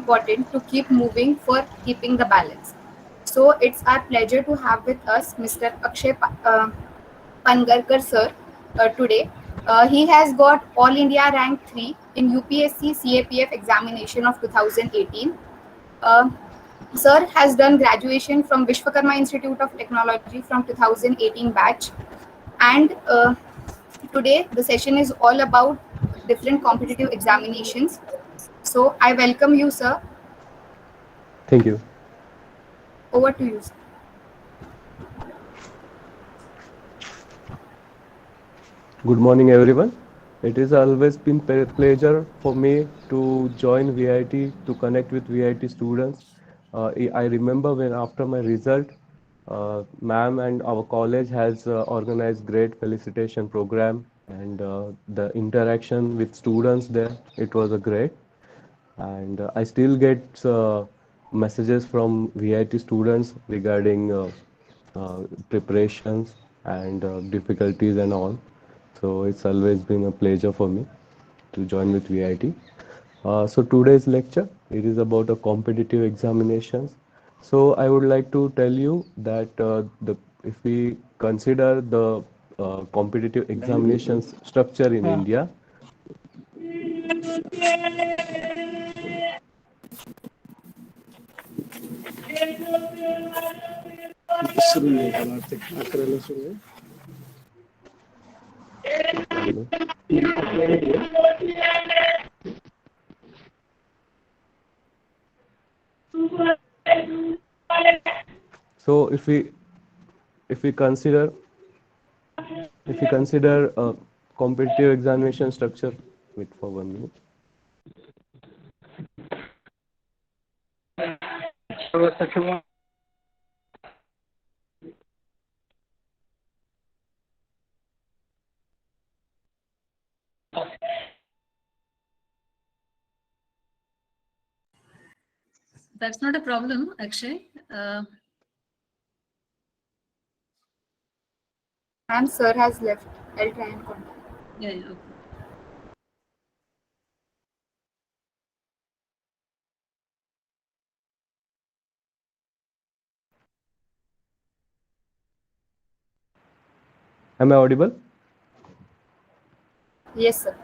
important to keep moving for keeping the balance. So it's our pleasure to have with us Mr. Pangarkar sir today. He has got All India Rank 3 in UPSC CAPF examination of 2018. Uh, Sir has done graduation from Vishwakarma Institute of Technology from 2018 batch, and today the session is all about different competitive examinations. So I welcome you, sir. Thank you. Over to you, sir. Good morning, everyone. It has always been pleasure for me to join VIT to connect with VIT students. I remember when after my result, ma'am and our college has organized great felicitation program, and the interaction with students there, it was a great. And I still get messages from VIT students regarding preparations and difficulties and all. So it's always been a pleasure for me to join with VIT. So today's lecture, it is about a competitive examinations. So I would like to tell you that the if we consider the competitive examinations structure in India. सुरू नाही होणार ते अकराला सुरू आहे. So if we consider competitive examination structure, wait for 1 minute. That's not a problem, Akshay. And sir has left. I'll try and contact. Yeah, okay. Am I audible? Yes, sir.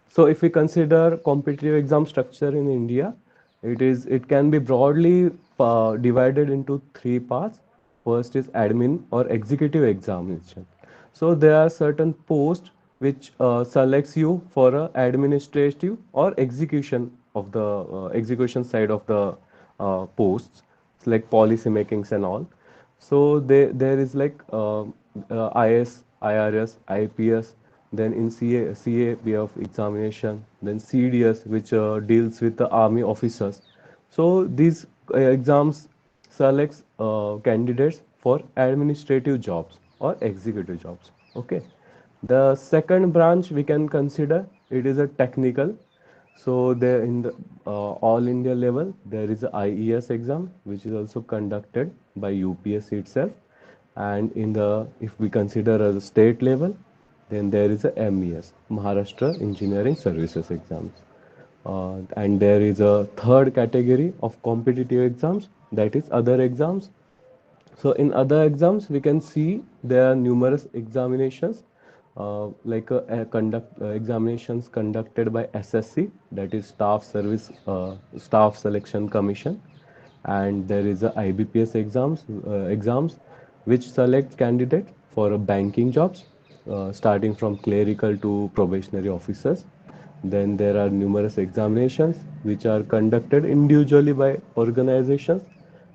So if we consider competitive exam structure in India, it can be broadly divided into three parts. First is admin or executive examination. So there are certain posts which selects you for a administrative or execution of the execution side of the posts, it's like policy makings and all. So there is like IS, IRS, IPS, then in CA we have examination, then CDS which deals with the army officers. So these exams selects candidates for administrative jobs or executive jobs. Okay. The second branch we can consider, it is a technical. So there in the all India level, there is a IES exam, which is also conducted by UPSC itself. And in the if we consider as a state level, then there is a MES, Maharashtra Engineering Services exams. And there is a third category of competitive exams, that is other exams. So in other exams, we can see there are numerous examinations, conduct examinations conducted by SSC, that is Staff Selection Commission, and there is a IBPS exams which select candidates for a banking jobs, starting from clerical to probationary officers. Then there are numerous examinations which are conducted individually by organizations,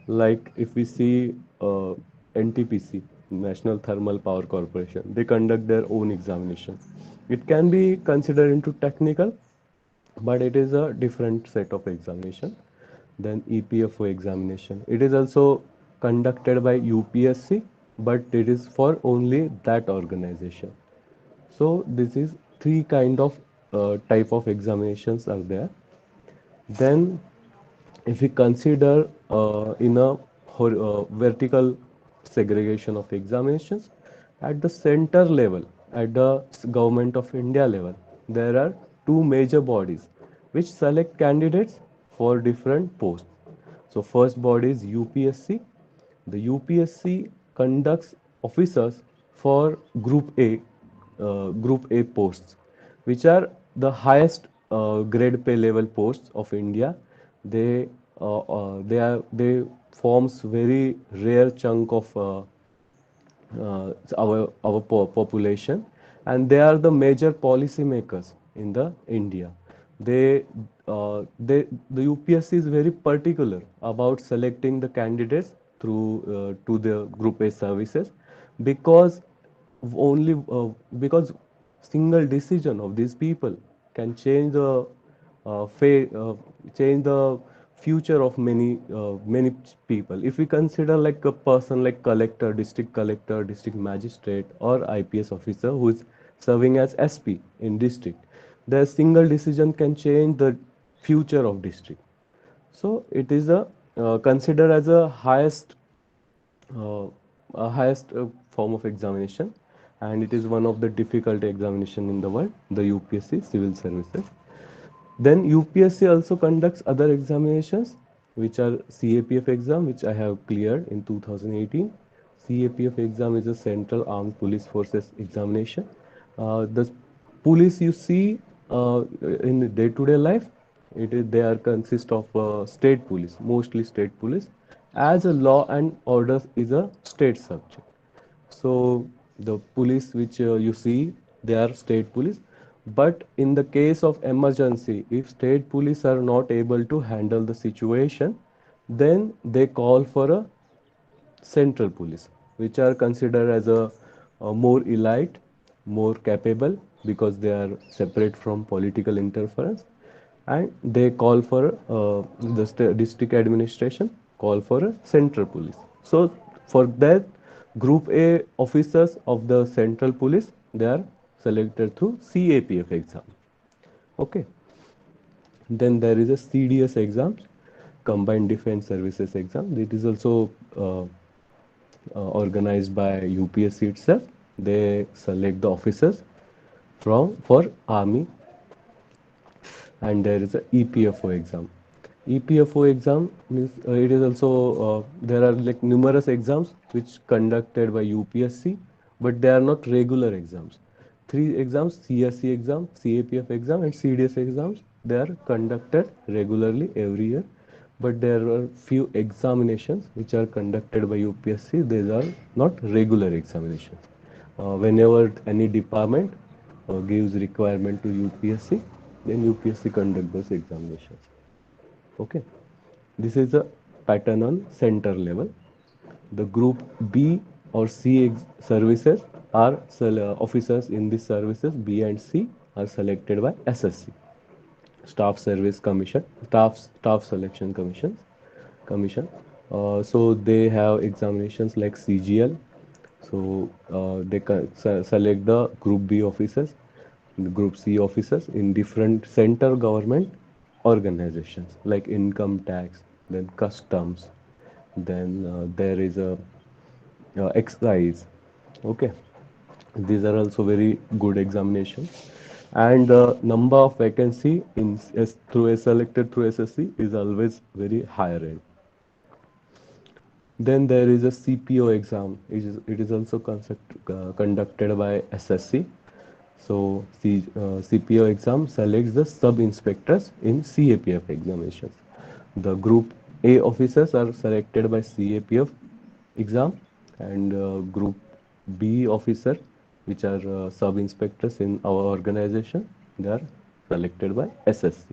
like if we see NTPC, National Thermal Power Corporation, they conduct their own examination. It can be considered into technical, but it is a different set of examination. Then EPFO examination, it is also conducted by UPSC, but it is for only that organization. So this is three kind of type of examinations are there. Then if we consider in a vertical segregation of examinations, at the center level, at the government of India level, there are two major bodies which select candidates for different posts. So first body is UPSC. The UPSC conducts officers for Group A posts, which are the highest grade pay level posts of India. They forms very rare chunk of our population, and they are the major policy makers in the India. They the UPSC is very particular about selecting the candidates through to the Group A services, because only because single decision of these people can change the future of many people. If we consider like a person like collector, district magistrate, or IPS officer who is serving as SP in district, their single decision can change the future of district. So it is a considered as uh, a highest form of examination, and it is one of the difficult examination in the world, the UPSC civil services. Then UPSC also conducts other examinations, which are CAPF exam, which I have cleared in 2018. CAPF exam is a Central Armed Police Forces examination. The police you see in day-to-day life, they are consist of state police, mostly state police, as a law and order is a state subject. So the police which you see, they are state police. But in the case of emergency, if state police are not able to handle the situation, then they call for a central police, which are considered as a more elite, more capable, because they are separate from political interference, and they call for district administration call for a central police. So for that, Group A officers of the central police, they are selected through CAPF exam. Okay. Then there is a CDS exam, Combined Defense Services exam. It is also organized by UPSC itself. They select the officers from for army, and there is a EPFO exam. EPFO exam means it is also there are like numerous exams which conducted by UPSC, but they are not regular exams. Three exams: CSC exam, CAPF exam, and CDS exams. They are conducted regularly every year, but there are few examinations which are conducted by UPSC. These are not regular examinations. Whenever any department gives requirement to UPSC, then UPSC conduct those examinations. Okay, this is a pattern on center level. The Group B or C services are officers in these services B and C are selected by SSC, Staff Service Commission, Staff Selection Commission. So they have examinations like CGL. So they select the Group B officers, the Group C officers in different center government organizations like income tax, then customs, then there is a excise. Okay, these are also very good examinations, and the number of vacancy in through a selected through SSC is always very higher end. Then there is a CPO exam. It is also conducted by SSC. So CPO exam selects the sub-inspectors in CAPF examinations. The Group A officers are selected by CAPF exam, and Group B officer, which are sub-inspectors in our organization, they are selected by SSC.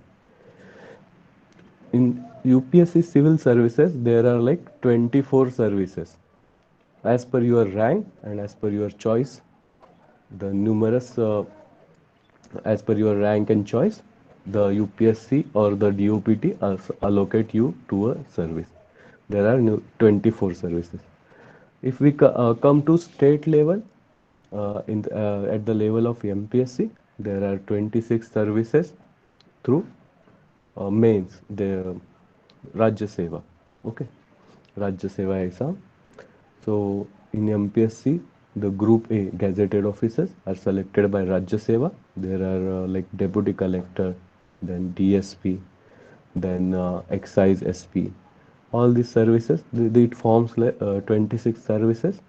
In UPSC civil services, there are like 24 services. As per your rank and as per your choice, the numerous as per your rank and choice, the UPSC or the DOPT allocate you to a service. There are 24 services. If we come to state level, at the level of MPSC, there are 26 services through mains, the Rajya Seva. Okay, Rajya Seva exam. So in MPSC, the Group A gazetted officers are selected by Rajya Seva. There are like deputy collector, then DSP, then excise SP. All these services, it forms like 26 services.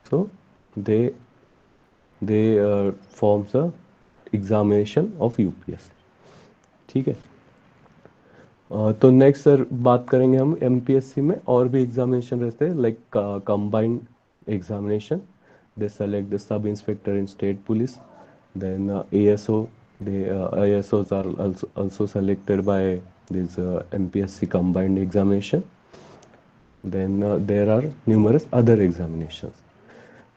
So they forms a examination of UPSC. ठीक है। तो next sir बात करेंगे हम MPSC में और भी examination रहते हैं like combined examination. They select the sub inspector in state police, then ASO, the ASOs are also selected by this MPSC combined examination. Then there are numerous other examinations.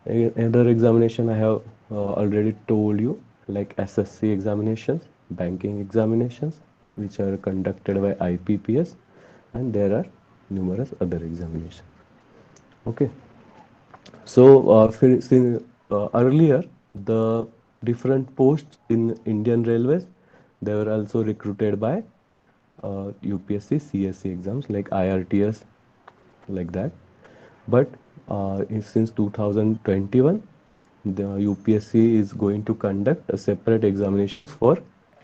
Other examination I have already told you, like SSC examinations, banking examinations, which are conducted by IPPS, and there are numerous other examinations. Okay. So, earlier, the different posts in Indian Railways, they were also recruited by UPSC, CSC exams like IRTS, like that. But since 2021, the UPSC is going to conduct a separate examination for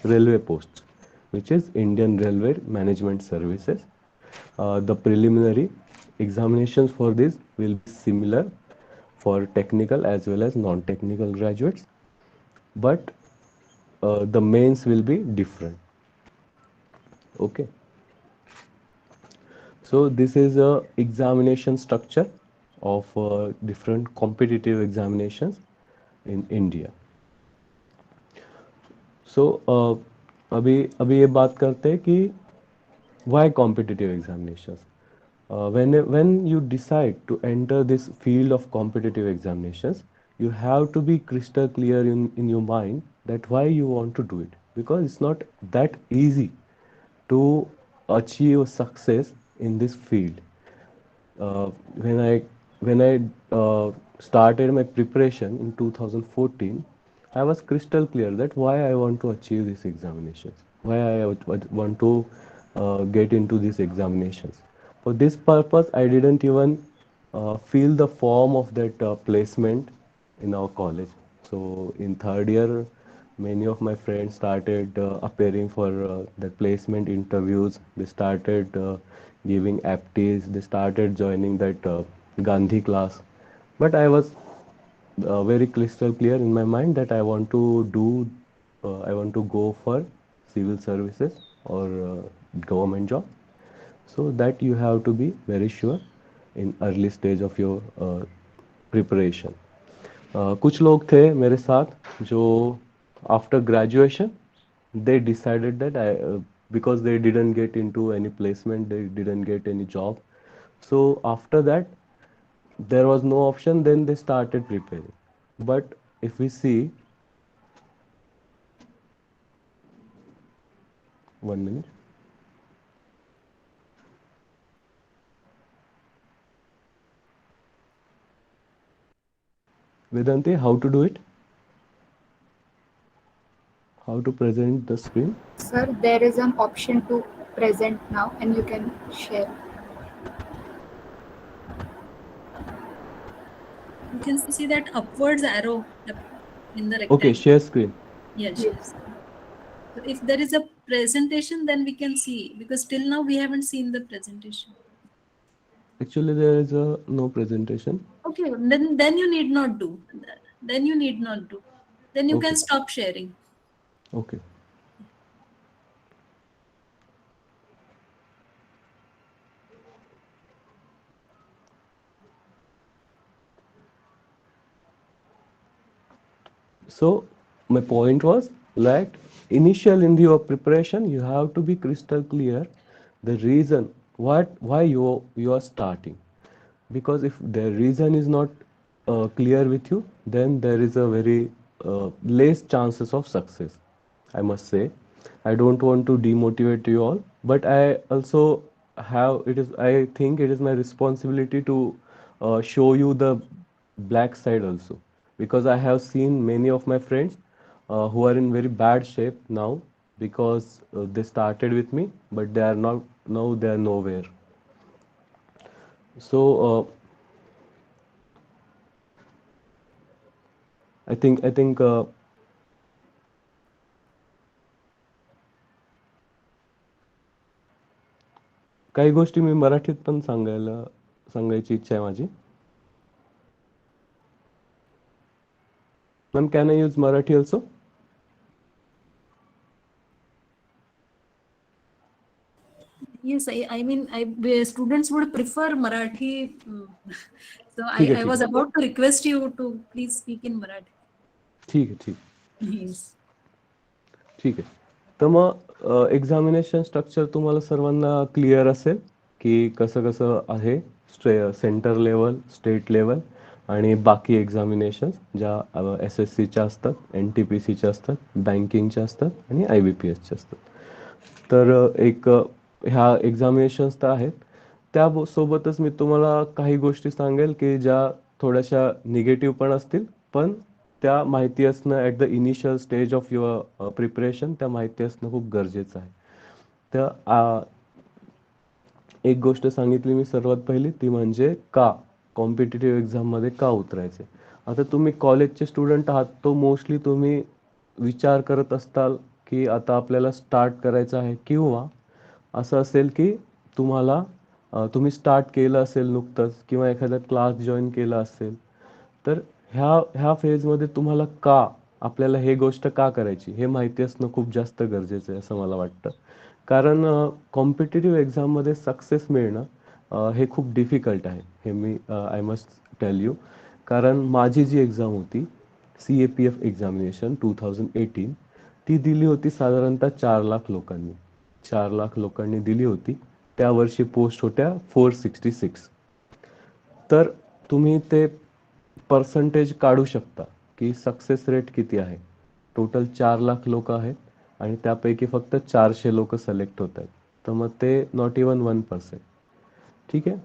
railway posts, which is Indian Railway Management Services. The preliminary examinations for this will be similar for technical as well as non-technical graduates, but the mains will be different. Okay. So this is a examination structure of different competitive examinations in India. So अभी अभी ये बात करते हैं कि why competitive examinations. When you decide to enter this field of competitive examinations, you have to be crystal clear in your mind that why you want to do it, because it's not that easy to achieve success in this field. When I started my preparation in 2014, I was crystal clear that why I want to achieve these examinations, why I want to get into these examinations. For this purpose, I didn't even fill the form of that placement in our college. So in third year, many of my friends started appearing for the placement interviews. They started giving aptis. They started joining that Gandhi class. But I was very crystal clear in my mind that I want to go for civil services or government job. So that you have to be very sure in early stage of your preparation. कुछ लोग थे मेरे साथ जो after graduation they decided that because they didn't get into any placement, they didn't get any job, so after that there was no option, then they started preparing. But if we see, 1 minute, Vedanti, how to do it, how to present the screen? Sir, there is an option to present now and you can share. You can see that upwards arrow in the rectangle. Okay, share screen. Yes. Yes. So if there is a presentation, then we can see, because till now we haven't seen the presentation. Actually there is a no presentation. Okay, then you need not do. Then you need not do. Then you can Okay. stop sharing. Okay. So my point was that initial in your preparation, you have to be crystal clear the reason why you are starting. Because if the reason is not clear with you, then there is a very less chances of success, I must say. I don't want to demotivate you all, but I also I think it is my responsibility to show you the black side also, because I have seen many of my friends who are in very bad shape now because they started with me, but they are not now they are nowhere. So I think काही गोष्टी मी मराठीत पण सांगायची इच्छा आहे माझी. Ma'am, can I use Marathi also? Yes, I mean, students would prefer Marathi. So ठीक आहे, I ठीक was आहे. about to request you to please speak in Marathi. ठीक आहे, ठीक आहे. Yes. ठीक आहे. तर मग एक्झामिनेशन स्ट्रक्चर तुम्हाला सर्वांना क्लिअर असेल की कसं कसं आहे. सेंटर लेवल, स्टेट लेवल आणि बाकी एक्झामिनेशन ज्या SSCच्या असतात, NTPCच्या असतात, बँकिंगच्या असतात आणि IBPSच्या असतात. तर ह्या एक्झामिनेशन्स तर आहेत. सोबतच मी तुम्हाला काही गोष्टी सांगेल की ज्या थोड्याशा निगेटिव्ह पण असतील, पण त्या माहिती असणं at the initial stage of your preparation, त्या माहिती असणं खूप गरजेचं आहे. तर एक गोष्ट सांगितली मी सर्वात पहिली, ती म्हणजे का कॉम्पिटिटिव्ह एक्झाममध्ये का उतरायचे. आता तुम्ही कॉलेजचे स्टुडंट आहात, तो मोस्टली तुम्ही विचार करत असताल की आता आपल्याला स्टार्ट करायचं आहे, किंवा असं असेल की तुम्ही स्टार्ट केलं असेल नुकतंच किंवा एखादा क्लास जॉईन केला असेल. तर ह्या फेजमध्ये तुम्हाला आपल्याला हे गोष्ट का करायची हे माहिती असणं खूप जास्त गरजेचं आहे असं मला वाटतं. कारण कॉम्पिटिटिव्ह एक्झाममध्ये सक्सेस मिळणं हे खूप डिफिकल्ट आहे, हे आय मस्ट टेल यू. कारण माझी जी एक्झाम होती, CAPF एक्झामिनेशन 2018, ती दिली होती साधारणतः 4 लाख लोकांनी. 4 लाख लोकांनी दिली होती. त्या वर्षी पोस्ट होत्या 466. तर तुम्ही ते पर्सेंटेज काढू शकता की सक्सेस रेट किती आहे. टोटल 4 लाख लोक आहेत आणि त्यापैकी फक्त 400 लोक सिलेक्ट होत आहेत. तर मग ते नॉट इवन 1%. ठीक आहे.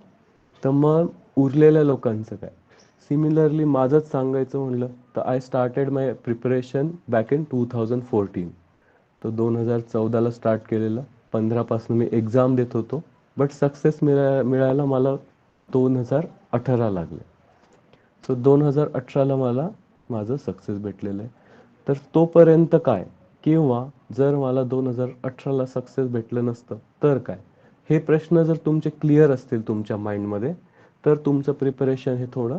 तर मग उरलेल्या लोकांचं काय. सिमिलरली माझंच सांगायचं म्हणलं तर I started my preparation back in 2014. तो 2014ला स्टार्ट केलेला. 15 मी एक्झाम देत होतो, बट सक्सेस मिळायला मला 2018 लागले. सो 2018ला मला माझं सक्सेस भेटलेलं आहे. तर तोपर्यंत काय, किंवा जर मला 2018ला सक्सेस भेटलं नसतं तर काय, हे प्रश्न जर तुमचे क्लिअर असतील तुमच्या माइंडमध्ये, तर तुमचं प्रिपरेशन हे थोडं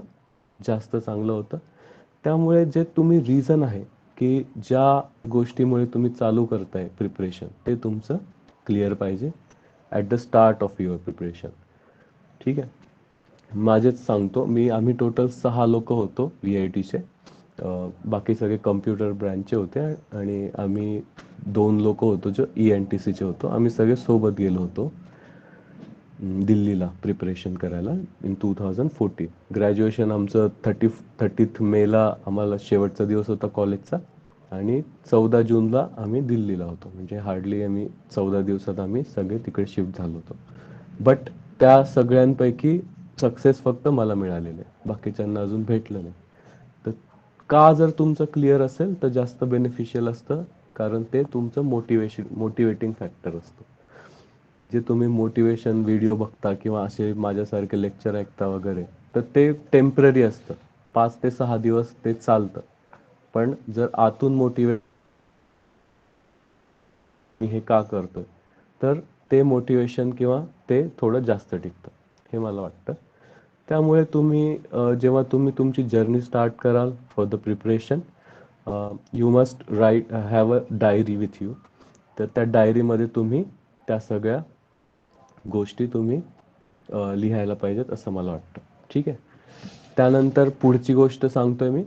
जास्त चांगलं होतं. त्यामुळे जे तुम्ही रिझन आहे की ज्या गोष्टीमुळे तुम्ही चालू करताय प्रिपरेशन, ते तुमचं क्लिअर पाहिजे at the start of your preparation. ठीक आहे. माझेच सांगतो आम्ही टोटल 6 लोक होतो VITचे. बाकी सगळे कम्प्युटर ब्रँचचे होते आणि आम्ही 2 लोक होतो जो ENTCचे होतो. आम्ही सगळे सोबत गेलो होतो दिल्लीला प्रिपरेशन करायला इन 2014. ग्रॅज्युएशन आमचं 30th मेला आम्हाला शेवटचा दिवस होता कॉलेजचा, आणि 14 जूनला आम्ही दिल्लीला होतो. म्हणजे हार्डली 14 दिवसात आम्ही सगळे तिकडे शिफ्ट झालो होतो. बट त्या सगळ्यांपैकी सक्सेस फक्त मला मिळालेलं आहे, बाकीच्यांना अजून भेटलं नाही. तर जर तुमचं क्लिअर असेल तर जास्त बेनिफिशियल असतं, कारण ते तुमचं मोटिवेटिंग फॅक्टर असतं. जे तुम्ही मोटिवेशन व्हिडिओ बघता किंवा असे माझ्यासारखे लेक्चर ऐकता वगैरे, तर ते टेम्पररी असतं. 5 ते 6 दिवस ते चालतं. पण जर आतून मोटिवेट मी हे का करतोय, तर ते मोटिवेशन किंवा ते थोडं जास्त टिकतं, हे मला वाटतं. त्यामुळे जेव्हा तुम्ही तुमची जर्नी स्टार्ट कराल for the preparation, you must have a diary with you. तर त्या डायरीमध्ये तुम्ही त्या सगळ्या गोष्टी तुम्ही लिहायला पाहिजेत असं मला वाटतं. ठीक आहे. त्यानंतर पुढची गोष्ट सांगतोय मी,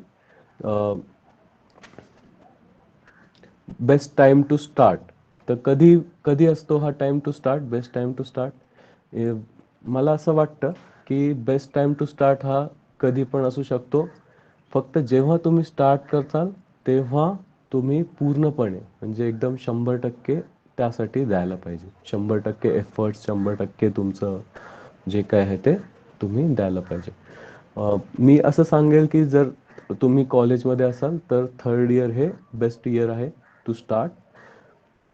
बेस्ट टाइम टू स्टार्ट. तर कधी कधी असतो हा time to start, best time to start. मला असं वाटतं की बेस्ट टाइम टू स्टार्ट हा कधी पण असू शकतो. फक्त जेव्हा तुम्ही स्टार्ट करताल तेव्हा तुम्ही पूर्णपणे, म्हणजे एकदम 100% त्यासाठी द्यायला पाहिजे. 100% एफर्ट्स, 100% तुमचं जे काय आहे ते तुम्ही द्यायला पाहिजे. मी असं सांगेल की जर तुम्ही कॉलेजमध्ये असाल तर 3rd इयर हे बेस्ट इयर आहे टू स्टार्ट.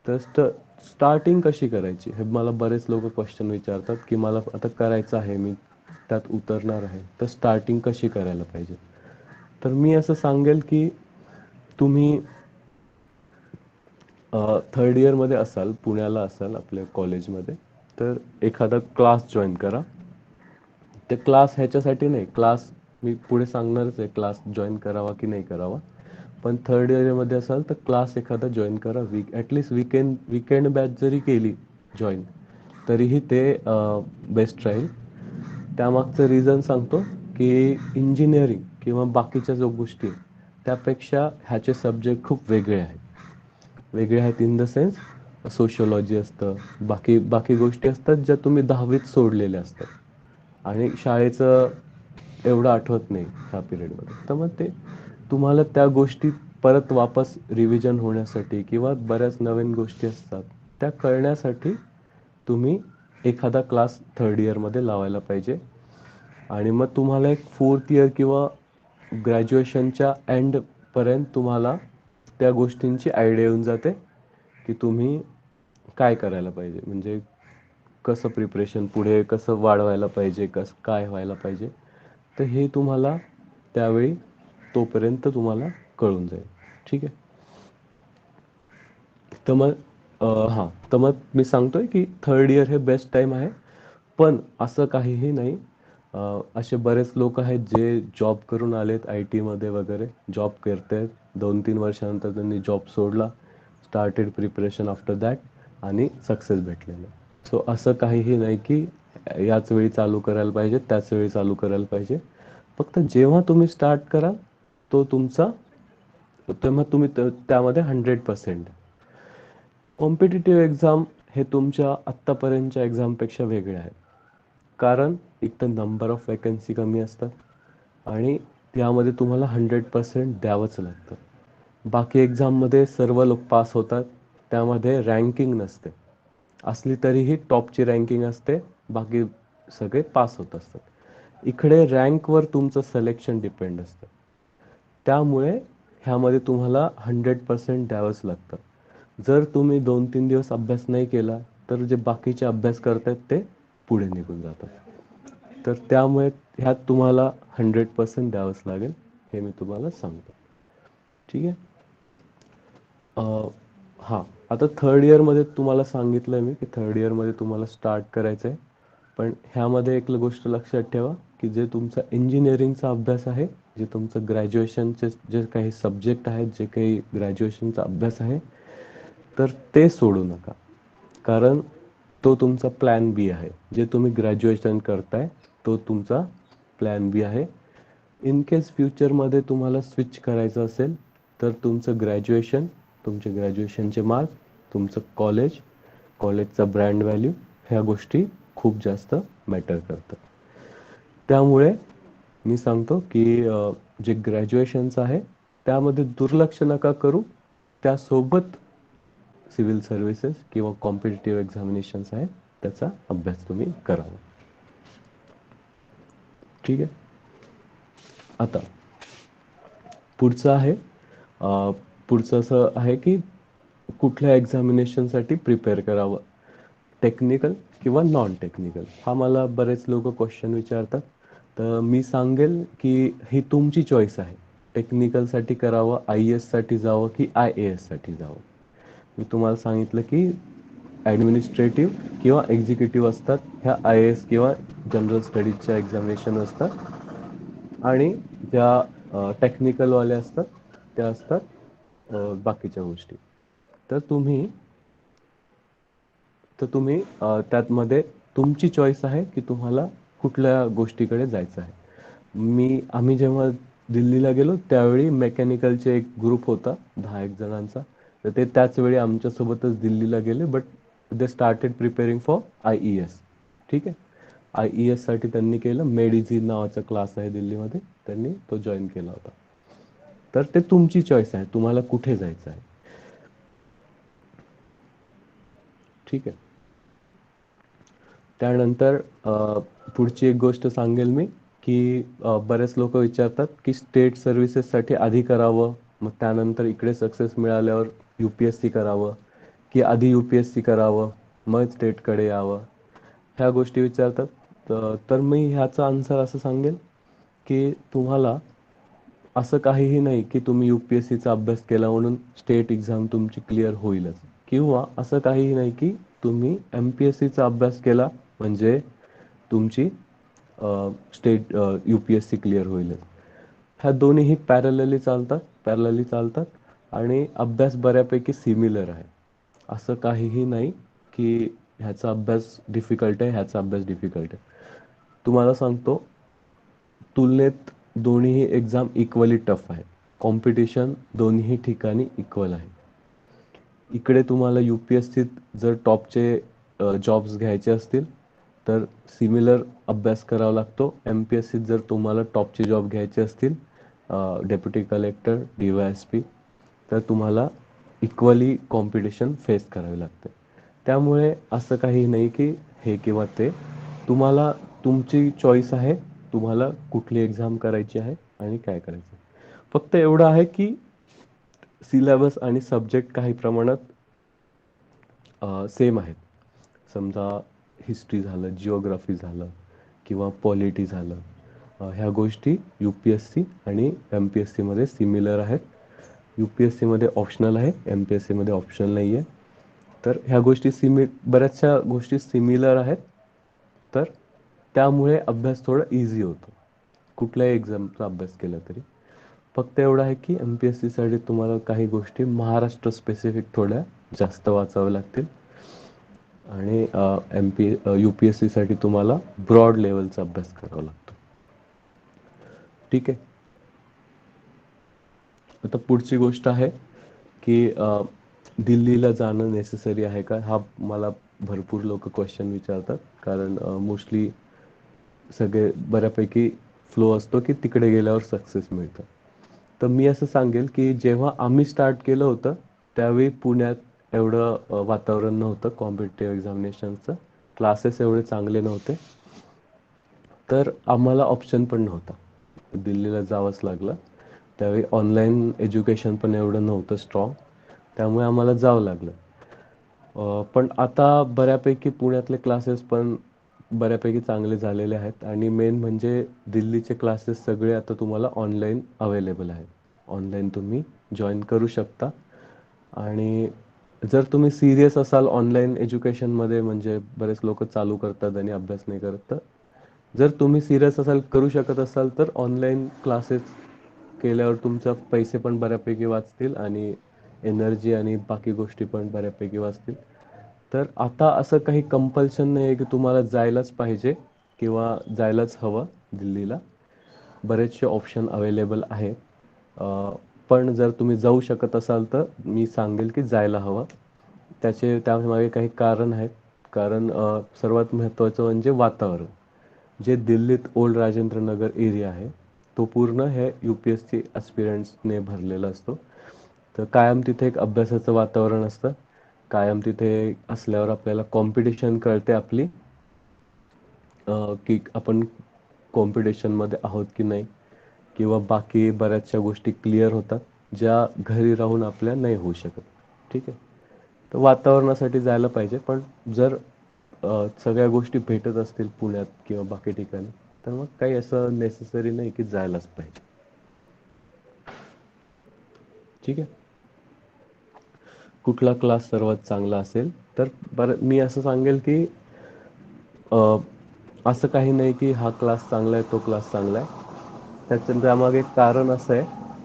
तर स्टार्टिंग कशी करायची हे मला बरेच लोक क्वेश्चन विचारतात की मला आता करायचं आहे, मी त्यात उतरणार आहे, तर स्टार्टिंग कशी करायला पाहिजे. तर मी असं सांगेल की तुम्ही 3rd इयरमध्ये असाल, पुण्याला असाल आपल्या कॉलेजमध्ये, तर एखादा क्लास जॉईन करा. ते क्लास ह्याच्यासाठी नाही, क्लास मी पुढे सांगणारच आहे, क्लास जॉईन करावा की नाही करावा. पण थर्ड इयरमध्ये असाल तर क्लास एखादा जॉईन करा. ॲटलिस्ट विकेंड बॅच जरी केली जॉईन, तरीही ते बेस्ट राहील. त्यामागचं रिझन सांगतो की इंजिनिअरिंग किंवा बाकीच्या जो गोष्टी आहेत, त्यापेक्षा ह्याचे सब्जेक्ट खूप वेगळे आहेत. वेगळे आहेत इन द सेन्स, सोशिओलॉजी असतं, बाकी बाकी गोष्टी असतात ज्या तुम्ही 10वीत सोडलेल्या असतात आणि शाळेचं एवढं आठवत नाही ह्या पिरियडमध्ये. तर मग ते तुम्हाला त्या गोष्टी परत वापस रिव्हिजन होण्यासाठी किंवा बऱ्याच नवीन गोष्टी असतात त्या कळण्यासाठी तुम्ही एखादा क्लास थर्ड इयरमध्ये लावायला पाहिजे. आणि मग तुम्हाला एक फोर्थ इयर किंवा ग्रॅज्युएशनच्या एंडपर्यंत तुम्हाला त्या गोष्टींची आयडिया येऊन जाते की तुम्ही काय करायला पाहिजे, म्हणजे कसं प्रिपरेशन पुढे कसं वाढवायला पाहिजे, कसं काय व्हायला पाहिजे. तर हे तुम्हाला त्यावेळी तोपर्यंत तुम्हाला कळून जाईल. ठीक आहे. तर मग हां, तर मग मी सांगतोय की थर्ड इयर हे बेस्ट टाइम आहे. पण असं काहीही नाही. असे बरेच लोक आहेत जे जॉब करून आलेत आय टीमध्ये वगैरे, जॉब करतायत. 2-3 वर्षानंतर त्यांनी जॉब सोडला, स्टार्टेड प्रिपरेशन आफ्टर दॅट आणि सक्सेस भेटलेलं. सो असं काहीही नाही की याच वेळी चालू करायला पाहिजे, त्याच वेळी चालू करायला पाहिजे. फक्त जेव्हा तुम्ही स्टार्ट कराल तो तुमचा, तेव्हा तुम्ही त्यामध्ये 100%. कॉम्पिटिटिव्ह एक्झाम हे तुमच्या आत्तापर्यंतच्या एक्झामपेक्षा वेगळे आहेत. कारण एक तर नंबर ऑफ वॅकन्सी कमी असतात आणि त्यामध्ये तुम्हाला 100% द्यावंच लागतं. बाकी एक्झाममध्ये सर्व लोक पास होतात, त्यामध्ये रँकिंग नसते. असली तरीही टॉपची रँकिंग असते, बाकी सगळे पास होत असतात. इकडे रँकवर तुमचं सिलेक्शन डिपेंड असतं. त्यामुळे ह्यामध्ये तुम्हाला 100% द्यावंच लागतं. जर तुम्ही 2-3 दिवस अभ्यास नाही केला तर जे बाकीचे अभ्यास करतात ते पुढे निघून जातात. तर त्यामुळे ह्यात तुम्हाला 100% द्यावंच लागेल, हे मी तुम्हाला सांगतो. ठीक आहे. हां, आता थर्ड इयरमध्ये तुम्हाला सांगितलं मी की थर्ड इयरमध्ये तुम्हाला स्टार्ट करायचं आहे. पण ह्यामध्ये एक गोष्ट लक्षात ठेवा की जे तुमचा इंजिनिअरिंगचा अभ्यास आहे, जे तुमचं ग्रॅज्युएशनचे जे काही सब्जेक्ट आहेत, जे काही ग्रॅज्युएशनचा अभ्यास आहे, तर ते सोडू नका. कारण तो तुमचा प्लॅन बी आहे. जे तुम्ही ग्रॅज्युएशन करताय तो तुमचा प्लॅन बी आहे. इन केस फ्युचरमध्ये तुम्हाला स्विच करायचं असेल तर तुमचं ग्रॅज्युएशन, तुमचे ग्रॅज्युएशनचे मार्क, तुमचं कॉलेज, कॉलेजचा ब्रँड व्हॅल्यू, ह्या गोष्टी खूप जास्त मॅटर करतात. त्यामुळे मी सांगतो की जे ग्रॅज्युएशनचं आहे त्यामध्ये दुर्लक्ष नका करू. त्यासोबत सिव्हिल सर्व्हिसेस किंवा कॉम्पिटिटिव्ह एक्झामिनेशन्स आहेत त्याचा अभ्यास तुम्ही करावा. ठीक आहे. आता पुढचं आहे, पुढचं असं आहे की कुठल्या एक्झामिनेशनसाठी प्रिपेअर करावं, टेक्निकल किंवा नॉन टेक्निकल. हा मला बरेच लोक क्वेश्चन विचारतात. तर मी सांगेल की ही तुमची चॉईस आहे. टेक्निकलसाठी करावं, IAS साठी जावं की IAS साठी जावं. मी तुम्हाला सांगितलं की ॲडमिनिस्ट्रेटिव्ह किंवा एक्झिक्युटिव्ह असतात ह्या IAS किंवा जनरल स्टडीजच्या एक्झामिनेशन असतात. आणि ज्या टेक्निकलवाल्या असतात त्या असतात बाकीच्या गोष्टी. तर तुम्ही त्यातमध्ये तुमची चॉईस आहे की तुम्हाला कुठल्या गोष्टीकडे जायचं आहे. आम्ही जेव्हा दिल्लीला गेलो त्यावेळी मेकॅनिकलचे एक ग्रुप होता 10-1 जणांचा. तर ते त्याच वेळी आमच्यासोबतच दिल्लीला गेले, but they started preparing for IES. ठीक आहे. IES साठी त्यांनी केलं, मेडिझी नावाचा क्लास आहे दिल्लीमध्ये, त्यांनी तो जॉईन केला होता. तर ते तुमची चॉईस आहे, तुम्हाला कुठे जायचं आहे. ठीक आहे. त्यानंतर पुढची एक गोष्ट सांगेल मी की बरेच लोक विचारतात की स्टेट सर्व्हिसेससाठी आधी करावं, मग त्यानंतर इकडे सक्सेस मिळाल्यावर UPSC करावं की आधी UPSC करावं मग स्टेटकडे यावं, ह्या गोष्टी विचारतात. तर मी ह्याचा आन्सर असं सांगेल की तुम्हाला असं काहीही नाही की तुम्ही UPSCचा अभ्यास केला म्हणून स्टेट एक्झाम तुमची क्लिअर होईलच, किंवा असं काहीही नाही की तुम्ही MPSCचा अभ्यास केला म्हणजे तुमची स्टेट UPSC क्लिअर होईल. ह्या दोन्हीही पॅरलली चालतात आणि अभ्यास बऱ्यापैकी सिमिलर आहे. असं काहीही नाही की ह्याचा अभ्यास डिफिकल्ट आहे, ह्याचा अभ्यास डिफिकल्ट आहे. तुम्हाला सांगतो, तुलनेत दोन्हीही एक्झाम इक्वली टफ आहे. कॉम्पिटिशन दोन्ही ठिकाणी इक्वल आहे. इकडे तुम्हाला UPSCत जर टॉपचे जॉब्स घ्यायचे असतील तर सिमिलर अभ्यास करावा लागतो. MPSCत जर तुम्हाला टॉपचे जॉब घ्यायचे असतील, डेप्युटी कलेक्टर, DYSP, तर तुम्हाला इक्वली कॉम्पिटिशन फेस करावी लागते. त्यामुळे असं काही नाही की हे किंवा ते. तुम्हाला तुमची चॉईस आहे, तुम्हाला कुठली एक्झाम करायची आहे आणि काय करायचं. फक्त एवढं आहे की सिलेबस आणि सब्जेक्ट काही प्रमाणात सेम आहेत. समजा हिस्ट्री झालं, जिओग्राफी झालं किंवा पॉलिटी झालं, ह्या गोष्टी UPSC आणि MPSC मध्ये सिमिलर आहेत. UPSC मध्ये ऑप्शनल आहे, MPSC मध्ये ऑप्शनल नाही आहे. तर ह्या गोष्टी बऱ्याचशा गोष्टी सिमिलर आहेत. तर त्यामुळे अभ्यास थोडा इझी होतो कुठल्याही एक्झामचा अभ्यास केला तरी. फक्त एवढं आहे की MPSC साठी तुम्हाला काही गोष्टी महाराष्ट्र स्पेसिफिक थोड्या जास्त वाचाव्या लागतील आणि UPSC साठी तुम्हाला ब्रॉड लेवलचा अभ्यास करावा लागतो. ठीक आहे. आता पुढची गोष्ट आहे की दिल्लीला जाणं नेसेसरी आहे का, हा मला भरपूर लोक क्वेश्चन विचारतात. कारण मोस्टली सगळे बऱ्यापैकी फ्लो असतो की तिकडे गेल्यावर सक्सेस मिळतं. तर मी असं सांगेल की जेव्हा आम्ही स्टार्ट केलं होतं त्यावेळी पुण्यात एवढं वातावरण नव्हतं कॉम्पिटिटिव्ह एक्झामिनेशनचं. क्लासेस एवढे चांगले नव्हते, तर आम्हाला ऑप्शन पण नव्हता, दिल्लीला जावंच लागलं. त्यावेळी ऑनलाईन एज्युकेशन पण एवढं नव्हतं स्ट्रॉंग, त्यामुळे आम्हाला जावं लागलं. पण आता बऱ्यापैकी पुण्यातले क्लासेस पण बऱ्यापैकी चांगले झालेले आहेत आणि मेन म्हणजे दिल्लीचे क्लासेस सगळे आता तुम्हाला ऑनलाईन अवेलेबल आहेत. ऑनलाईन तुम्ही जॉईन करू शकता. आणि जर तुम्ही सिरियस असाल ऑनलाईन एज्युकेशनमध्ये, म्हणजे बरेच लोक चालू करतात आणि अभ्यास नाही करत, तर जर तुम्ही सिरियस असाल, करू शकत असाल, तर ऑनलाईन क्लासेस केल्यावर तुमचा पैसे पण बऱ्यापैकी वाचतील आणि एनर्जी आणि बाकी गोष्टी पण बऱ्यापैकी वाचतील. तर आता असं काही कंपल्शन नाही आहे की तुम्हाला जायलाच पाहिजे किंवा जायलाच हवं दिल्लीला. बरेचसे ऑप्शन अवेलेबल आहेत. पण जर तुम्ही जाऊ शकत असाल तर मी सांगेल की जायला हवं. त्यामागे काही कारण आहेत. कारण सर्वात महत्त्वाचं म्हणजे वातावरण. जे दिल्लीत ओल्ड राजेंद्र नगर एरिया आहे तो पूर्ण हे UPSC ॲस्पिरंट्सने भरलेला असतो. तर कायम तिथे एक अभ्यासाचं वातावरण असतं. कायम तिथे असल्यावर आपल्याला कॉम्पिटिशन कळते आपली, की आपण कॉम्पिटिशनमध्ये आहोत की नाही, किंवा बाकी बऱ्याचशा गोष्टी क्लिअर होतात ज्या घरी राहून आपल्या नाही होऊ शकत. ठीक आहे. तर वातावरणासाठी जायला पाहिजे. पण जर सगळ्या गोष्टी भेटत असतील पुण्यात किंवा बाकी ठिकाणी, तर मग काही असं नेसेसरी नाही की जायलाच पाहिजे. ठीक आहे. कुठला क्लास सर्वात चांगला असेल, तर मी असं सांगेल की असं काही नाही की हा क्लास चांगला आहे, तो क्लास चांगला आहे. त्यामागे एक कारण असं आहे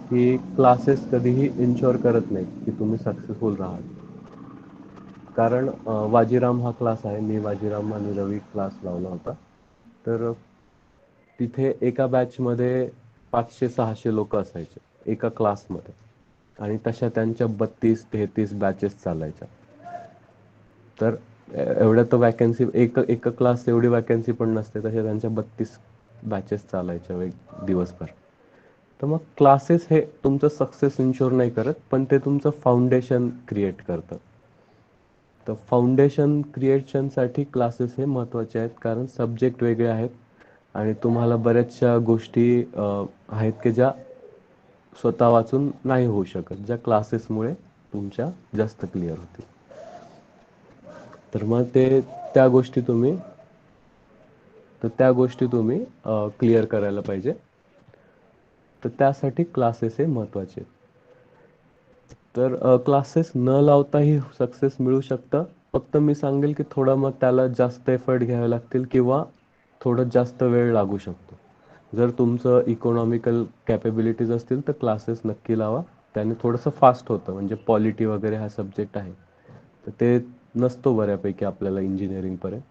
की क्लासेस कधीही इन्शुअर करत नाही की तुम्ही सक्सेसफुल राहाल. कारण वाजीराम हा क्लास आहे, मी वाजीराम आणि रवी क्लास लावला होता. तर तिथे एका बॅचमध्ये 500-600 लोक असायचे एका क्लासमध्ये, आणि तशा त्यांच्या 32-33 बॅचेस चालायच्या. तर एवढ्या तर वॅकन्सी, एक क्लास एवढी वॅकन्सी पण नसते, तशा त्यांच्या 32 बॅचेस चालायच्या दिवसभर. तर मग क्लासेस हे तुमचं सक्सेस इन्शुअर नाही करत, पण ते तुमचं फाउंडेशन क्रिएट करतं. तर फाउंडेशन क्रिएशनसाठी क्लासेस हे महत्त्वाचे आहेत. कारण सब्जेक्ट वेगळे आहेत आणि तुम्हाला बऱ्याचशा गोष्टी आहेत की ज्या स्वतः वाचून नाही होऊ शकत, ज्या क्लासेसमुळे तुमच्या जास्त क्लिअर होतील. तर मग त्या गोष्टी तुम्ही क्लिअर करायला पाहिजे. तर त्यासाठी क्लासेस हे महत्त्वाचे आहेत. तर क्लासेस न लावताही सक्सेस मिळू शकतं, फक्त मी सांगेल की थोडं मग त्याला जास्त एफर्ट घ्यावे लागतील किंवा थोडं जास्त वेळ लागू शकतो. जर तुमचं इकॉनॉमिकल कॅपेबिलिटीज असतील तर क्लासेस नक्की लावा. त्याने थोडंसं फास्ट होतं, म्हणजे पॉलिटी वगैरे हा सब्जेक्ट आहे तर ते नसतो बऱ्यापैकी आपल्याला इंजिनिअरिंगपर्यंत.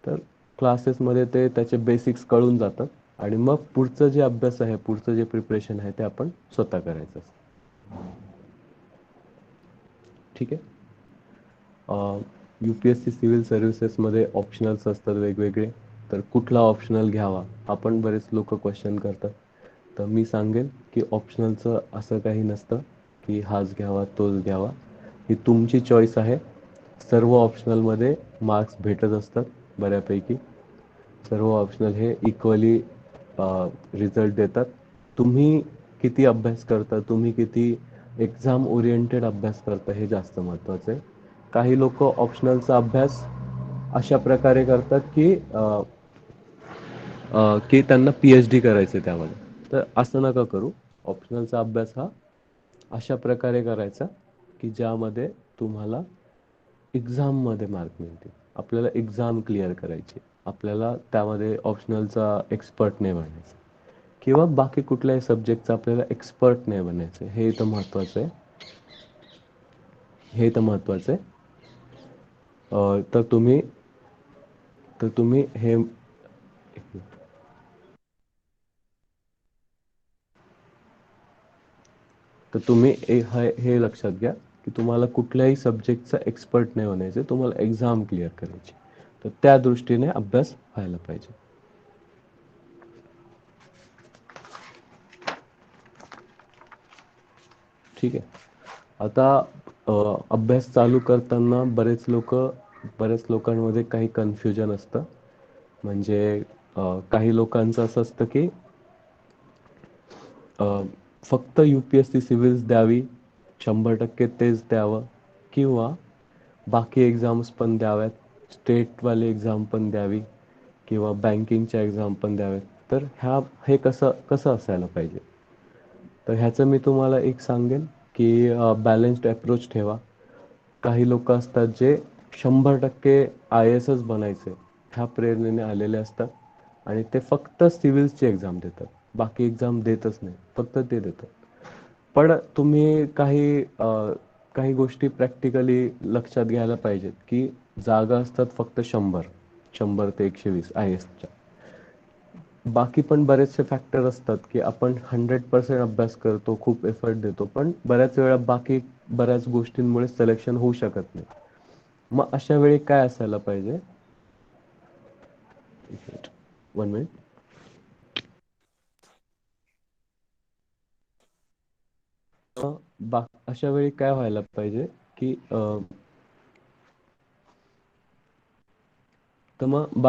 तर क्लासेसमध्ये ते त्याचे बेसिक्स कळून जातात आणि मग पुढचं जे अभ्यास आहे, पुढचं जे प्रिपरेशन आहे ते आपण स्वतः करायचं असतं. ठीक आहे. UPSC सिव्हिल सर्व्हिसेसमध्ये ऑप्शनल्स असतात वेगवेगळे. तर कुठला ऑप्शनल घ्यावा हा पण बरेच लोक क्वेश्चन करतात. तर मी सांगेल की ऑप्शनलचं असं काही नसतं की हाच घ्यावा तोच घ्यावा. ही तुमची चॉईस आहे. सर्व ऑप्शनलमध्ये मार्क्स भेटत असतात बऱ्यापैकी. सर्व ऑप्शनल हे इक्वली रिझल्ट देतात. तुम्ही किती अभ्यास करता, तुम्ही किती एक्झाम ओरिएंटेड अभ्यास करता हे जास्त महत्त्वाचं आहे. काही लोक ऑप्शनलचा अभ्यास अशा प्रकारे करतात की त्यांना PhD करायचं त्यामध्ये. तर असं नका करू. ऑप्शनलचा अभ्यास हा अशा प्रकारे करायचा की ज्यामध्ये तुम्हाला एक्झाममध्ये मार्क मिळतील. आपल्याला एक्झाम क्लिअर करायची. आपल्याला त्यामध्ये ऑप्शनलचा एक्सपर्ट नाही बनायचं किंवा बाकी कुठल्याही सब्जेक्टचा आपल्याला एक्सपर्ट नाही बनायचं. हे इथं महत्त्वाचं आहे. हे इथं महत्त्वाचं आहे. तर तुम्ही हे एक मिनिट. तर तुम्ही हे लक्षात घ्या की तुम्हाला कुठल्याही सब्जेक्टचा एक्सपर्ट नाही बनायचं, तुम्हाला एक्झाम क्लिअर करायची. तर त्या दृष्टीने अभ्यास व्हायला पाहिजे. ठीक आहे. आता अभ्यास चालू करताना बरेच लोकांमध्ये काही कन्फ्युजन असतं. म्हणजे काही लोकांचं असं असतं की फक्त UPSC सिव्हिल्स द्यावी, 100% तेच द्यावं किंवा बाकी एक्झाम्स पण द्याव्यात, स्टेटवाली एक्झाम पण द्यावी किंवा बँकिंगच्या एक्झाम पण द्याव्यात. तर हे कसं कसं असायला पाहिजे. तर ह्याचं मी तुम्हाला एक सांगेन की बॅलन्स्ड अप्रोच ठेवा. काही लोक असतात जे 100% IASच बनायचे ह्या प्रेरणेने आलेले असतात आणि ते फक्त सिव्हिल्सची एक्झाम देतात, बाकी एक्झाम देतच नाही, फक्त ते देतात. पण तुम्ही काही गोष्टी प्रॅक्टिकली लक्षात घ्यायला पाहिजेत की जागा असतात फक्त 100 ते 120 IASच्या. बाकी पण बरेचसे फॅक्टर असतात की आपण 100% अभ्यास करतो, खूप एफर्ट देतो, पण बऱ्याच वेळा बऱ्याच गोष्टींमुळे सिलेक्शन होऊ शकत नाही. मग अशा वेळी काय असायला पाहिजे. 1 मिनिट. अशा वेळी काय व्हायला पाहिजे की तर मग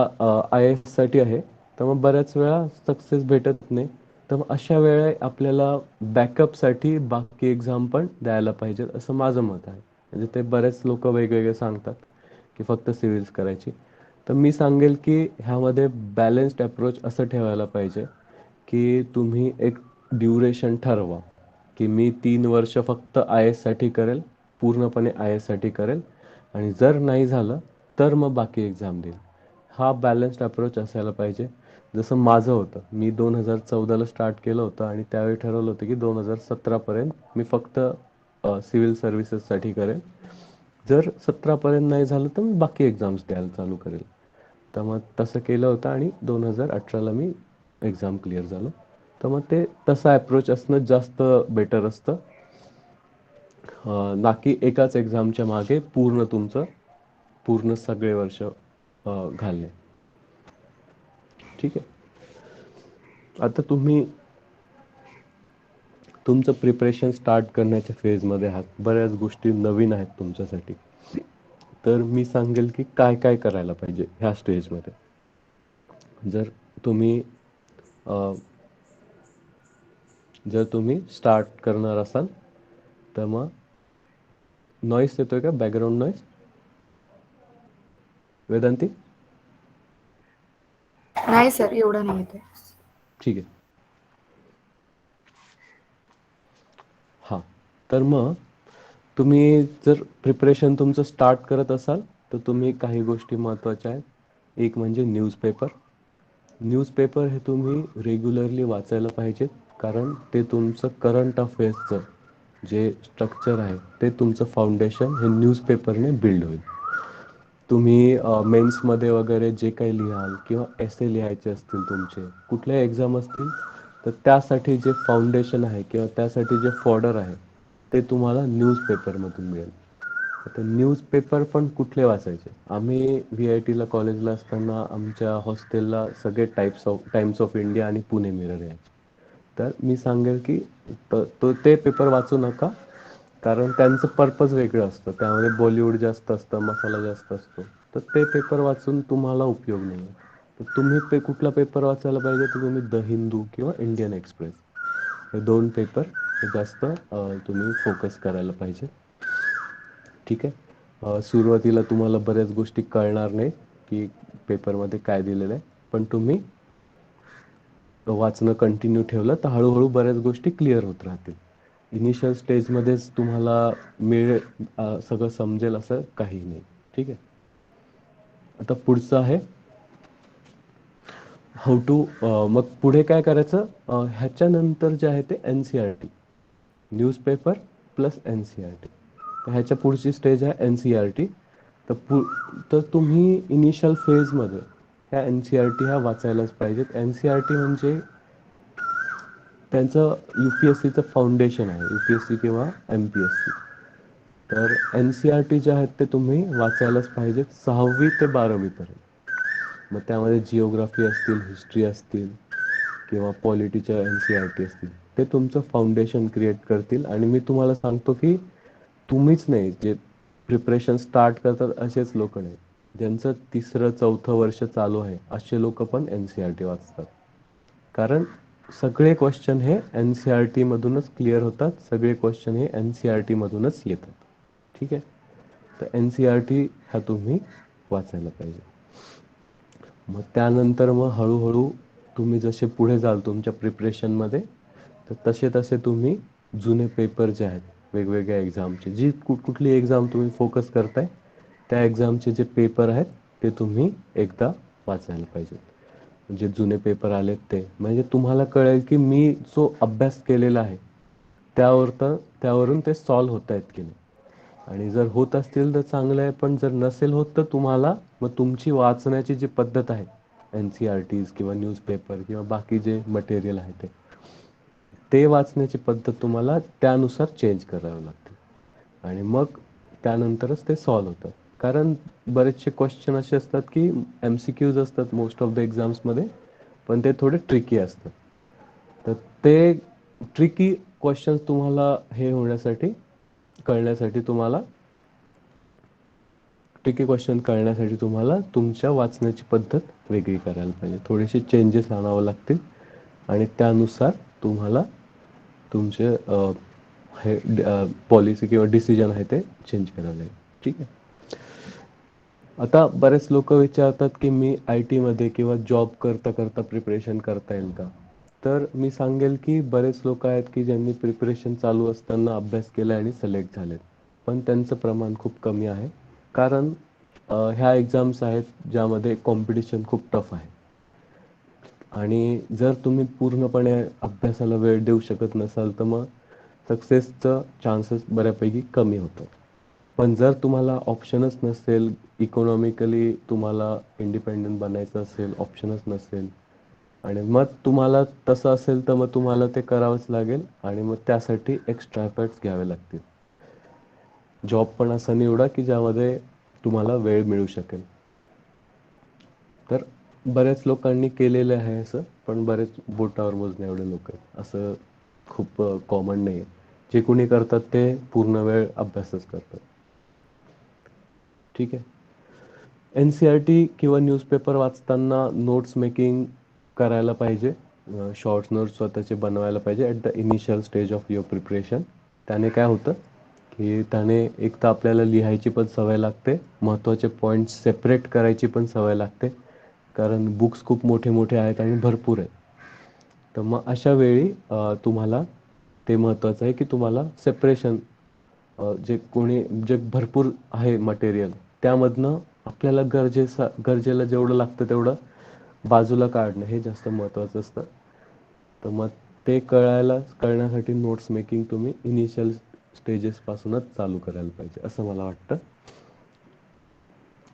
IAS साठी आहे तर मग बऱ्याच वेळा सक्सेस भेटत नाही. तर मग अशा वेळी आपल्याला बॅकअपसाठी बाकी एक्झाम पण द्यायला पाहिजे असं माझं मत आहे. म्हणजे ते बरेच लोक वेगवेगळे सांगतात की फक्त सिव्हिल्स करायची. तर मी सांगेल की ह्यामध्ये बॅलन्स्ड अप्रोच असं ठेवायला पाहिजे की तुम्ही एक ड्युरेशन ठरवा की मी 3 वर्ष फक्त IAS साठी करेल, पूर्णपणे IAS साठी करेल आणि जर नाही झालं तर मग बाकी एक्झाम देईल. हा बॅलन्स्ड अप्रोच असायला पाहिजे. जसं माझं होतं, मी 2014ला स्टार्ट केलं होतं आणि त्यावेळी ठरवलं होतं की 2017 पर्यंत मी फक्त सिव्हिल सर्व्हिसेससाठी करेन. जर 17 पर्यंत नाही झालं तर मी बाकी एक्झाम्स द्यायला चालू करेल. तर मग तसं केलं होतं आणि 2018ला मी एक्झाम क्लिअर झालो. तर मग ते तसा अप्रोच असणं जास्त बेटर असतं, ना की एकाच एक्झामच्या मागे पूर्ण सगळे वर्ष घालणे. ठीक आहे. आता तुम्ही तुमचं प्रिपरेशन स्टार्ट करण्याच्या फेजमध्ये आहात, बऱ्याच गोष्टी नवीन आहेत तुमच्यासाठी. तर मी सांगेल की काय काय करायला पाहिजे ह्या स्टेजमध्ये. जर तुम्ही स्टार्ट करणार असाल तर मग नॉईस येतोय का, बॅकग्राऊंड नॉईस वेदांती? नाही सर, एवढं नाही येते. ठीक आहे. हां. तर मग तुम्ही जर प्रिपरेशन तुमचं स्टार्ट करत असाल तर तुम्ही काही गोष्टी महत्त्वाच्या आहेत. एक म्हणजे न्यूजपेपर. न्यूजपेपर हे तुम्ही रेग्युलरली वाचायला पाहिजेत, कारण ते तुमचं करंट अफेअर्सचं जे स्ट्रक्चर आहे ते तुमचं फाउंडेशन हे न्यूजपेपरने बिल्ड होईल. तुम्ही मेन्समध्ये वगैरे जे काही लिहाल किंवा एसे लिहायचे असतील तुमचे कुठल्याही एक्झाम असतील, तर त्यासाठी जे फाउंडेशन आहे किंवा त्यासाठी जे फॉर्डर आहे ते तुम्हाला न्यूजपेपरमधून मिळेल. आता न्यूजपेपर पण कुठले वाचायचे? आम्ही VIT ला कॉलेजला असताना आमच्या हॉस्टेलला सगळे टाइम्स ऑफ इंडिया आणि पुणे मिरर यायचे. तर मी सांगेल की ते पेपर वाचू नका, कारण त्यांचं पर्पज वेगळं असतं. त्यामध्ये बॉलिवूड जास्त असतं, मसाला जास्त असतो. तर ते पेपर वाचून तुम्हाला उपयोग नाही आहे. तर तुम्ही कुठला पेपर वाचायला पाहिजे, तर तुम्ही द हिंदू किंवा इंडियन एक्सप्रेस हे 2 पेपर हे जास्त तुम्ही फोकस करायला पाहिजे. ठीक आहे. सुरुवातीला तुम्हाला बऱ्याच गोष्टी कळणार नाही की पेपरमध्ये काय दिलेलं आहे, पण तुम्ही वाचणं कंटिन्यू ठेवलं तर हळूहळू बऱ्याच गोष्टी क्लिअर होत राहतील. इनिशियल स्टेजमध्येच तुम्हाला सगळं समजेल असं काही नाही. ठीक आहे. आता पुढचं आहे हाऊ टू. मग पुढे काय करायचं? ह्याच्यानंतर जे आहे ते NCERT, न्यूजपेपर प्लस NCERT. तर ह्याच्या पुढची स्टेज आहे NCERT. तर तुम्ही इनिशियल फेजमध्ये ह्या NCERT ह्या वाचायलाच पाहिजेत. NCERT म्हणजे त्यांचं UPSCचं फाउंडेशन आहे, UPSC किंवा MPSC. तर NCERT जे आहेत ते तुम्ही वाचायलाच पाहिजेत 6वी ते 12वी पर्यंत. मग त्यामध्ये जिओग्राफी असतील, हिस्ट्री असतील किंवा पॉलिटीच्या NCERT असतील, ते तुमचं फाउंडेशन क्रिएट करतील. आणि मी तुम्हाला सांगतो की तुम्हीच नाही, जे प्रिपरेशन स्टार्ट करतात असेच लोक नाही, ज्यांचं 3रं-4थं वर्ष चालू आहे असे लोक पण NCERT वाचतात. कारण सगळे क्वेश्चन हे NCERT मधूनच क्लिअर होतात, सगळे क्वेश्चन हे NCERT मधूनच येतात. ठीक आहे. तर NCERT हा तुम्ही वाचायला पाहिजे. मग त्यानंतर मग हळूहळू तुम्ही जसे पुढे जाल तुमच्या प्रिपरेशनमध्ये, तर तसे तसे तुम्ही जुने पेपर जे आहेत वेगवेगळ्या एक्झामचे, जी कुठली एक्झाम तुम्ही फोकस करताय त्या एक्झामचे जे पेपर आहेत ते तुम्ही एकदा वाचायला पाहिजे. जे जुने पेपर आलेत ते, म्हणजे तुम्हाला कळेल की मी जो अभ्यास केलेला आहे त्यावरून ते सॉल्व्ह होत आहेत की नाही. आणि जर होत असतील तर चांगलं आहे, पण जर नसेल होत तर तुम्हाला मग तुमची वाचण्याची जी पद्धत आहे, NCERTs किंवा न्यूजपेपर किंवा बाकी जे मटेरियल आहे ते वाचण्याची पद्धत तुम्हाला त्यानुसार चेंज करावी लागते. आणि मग त्यानंतरच ते सॉल्व्ह होतं. कारण बरेचसे क्वेश्चन असे असतात की MCQs असतात मोस्ट ऑफ द एक्झाम्समध्ये, पण ते थोडे ट्रिकी असतात. तर ते ट्रिकी क्वेश्चन्स तुम्हाला कळण्यासाठी तुम्हाला तुमच्या वाचण्याची पद्धत वेगळी करायला पाहिजे. थोडेसे चेंजेस आणावं लागतील आणि त्यानुसार तुम्हाला तुमचे हे पॉलिसी किंवा डिसिजन आहे ते चेंज करायला लागेल. ठीक आहे. आता बरेच लोक विचारतात की मी IT मध्ये किंवा जॉब करता करता प्रिपरेशन करता येईल का? तर मी सांगेल की बरेच लोक आहेत की ज्यांनी प्रिपरेशन चालू असताना अभ्यास केला आणि सिलेक्ट झालेत, पण त्यांचं प्रमाण खूप कमी आहे. कारण ह्या एक्झाम्स आहेत ज्यामध्ये कॉम्पिटिशन खूप टफ आहे. आणि जर तुम्ही पूर्णपणे अभ्यासाला वेळ देऊ शकत नसाल तर मग सक्सेसचं चान्सेस बऱ्यापैकी कमी होतात. पण जर तुम्हाला ऑप्शनच नसेल, इकॉनॉमिकली तुम्हाला इंडिपेंडंट बनायचं असेल, ऑप्शनच नसेल, आणि मग तुम्हाला तसं असेल तर मग तुम्हाला ते करावंच लागेल आणि मग त्यासाठी एक्स्ट्रा एफर्ट्स घ्यावे लागतील. जॉब पण असा निवडा की ज्यामध्ये तुम्हाला वेळ मिळू शकेल. तर बऱ्याच लोकांनी केलेलं आहे असं, पण बरेच बोटावर मोजण्या एवढे लोक आहेत, असं खूप कॉमन नाही आहे. जे कोणी करतात ते पूर्ण वेळ अभ्यासच करतात. ठीक आहे. NCERT किंवा न्यूजपेपर वाचताना नोट्स मेकिंग करायला पाहिजे. शॉर्ट्स नोट्स स्वतःचे बनवायला पाहिजे at the initial stage of your preparation. त्याने काय होतं की त्याने एक तर आपल्याला लिहायची पण सवय लागते, महत्त्वाचे पॉईंट्स सेपरेट करायची पण सवय लागते, कारण बुक्स खूप मोठे मोठे आहेत आणि भरपूर आहेत. तर मग अशा वेळी तुम्हाला ते महत्त्वाचं आहे की तुम्हाला सेपरेशन, जे भरपूर आहे मटेरियल त्यामधनं आपल्याला गरजेला जेवढं लागतं तेवढं बाजूला काढणं हे जास्त महत्त्वाचं असतं. तर मग ते कळण्यासाठी नोट्स मेकिंग तुम्ही इनिशियल स्टेजेसपासूनच चालू करायला पाहिजे असं मला वाटतं.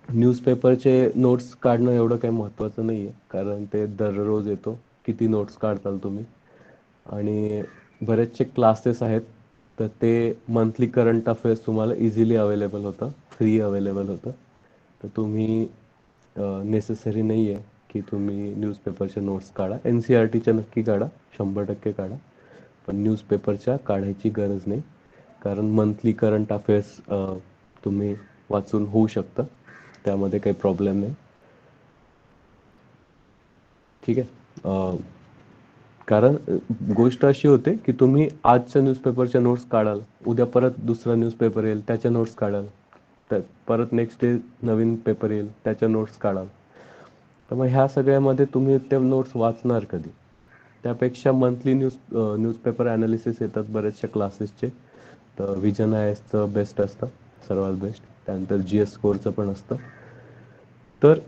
न्यूजपेपरचे नोट्स काढणं एवढं काही महत्त्वाचं नाही आहे, कारण ते दररोज येतो. किती नोट्स काढताल तुम्ही. आणि बरेचसे क्लासेस आहेत, तर ते मंथली करंट अफेअर्स तुम्हाला इझिली अवेलेबल होतं, फ्री अवेलेबल होतं. तर तुम्ही नेसेसरी नाही आहे की तुम्ही न्यूजपेपरचे नोट्स काढा. एन सी आर टीच्या नक्की काढा, 100% काढा. पण न्यूजपेपरच्या काढायची गरज नाही, कारण मंथली करंट अफेअर्स तुम्ही वाचून होऊ शकतं, त्यामध्ये काही प्रॉब्लेम नाही. ठीक आहे. कारण गोष्ट अशी होते की तुम्ही आजच्या न्यूजपेपरच्या नोट्स काढाल, उद्या परत दुसरा न्यूजपेपर येईल त्याच्या नोट्स काढाल, तर परत नेक्स्ट डे नवीन पेपर येईल त्याच्या नोट्स काढाल. तर मग ह्या सगळ्यामध्ये तुम्ही ते नोट्स वाचणार कधी. त्यापेक्षा मंथली न्यूजपेपर ॲनालिसिस येतात बरेचशा क्लासेसचे. तर विजन आय एसचं बेस्ट असतं, सर्वात बेस्ट. त्यानंतर जी एस स्कोअरचं पण असतं. तर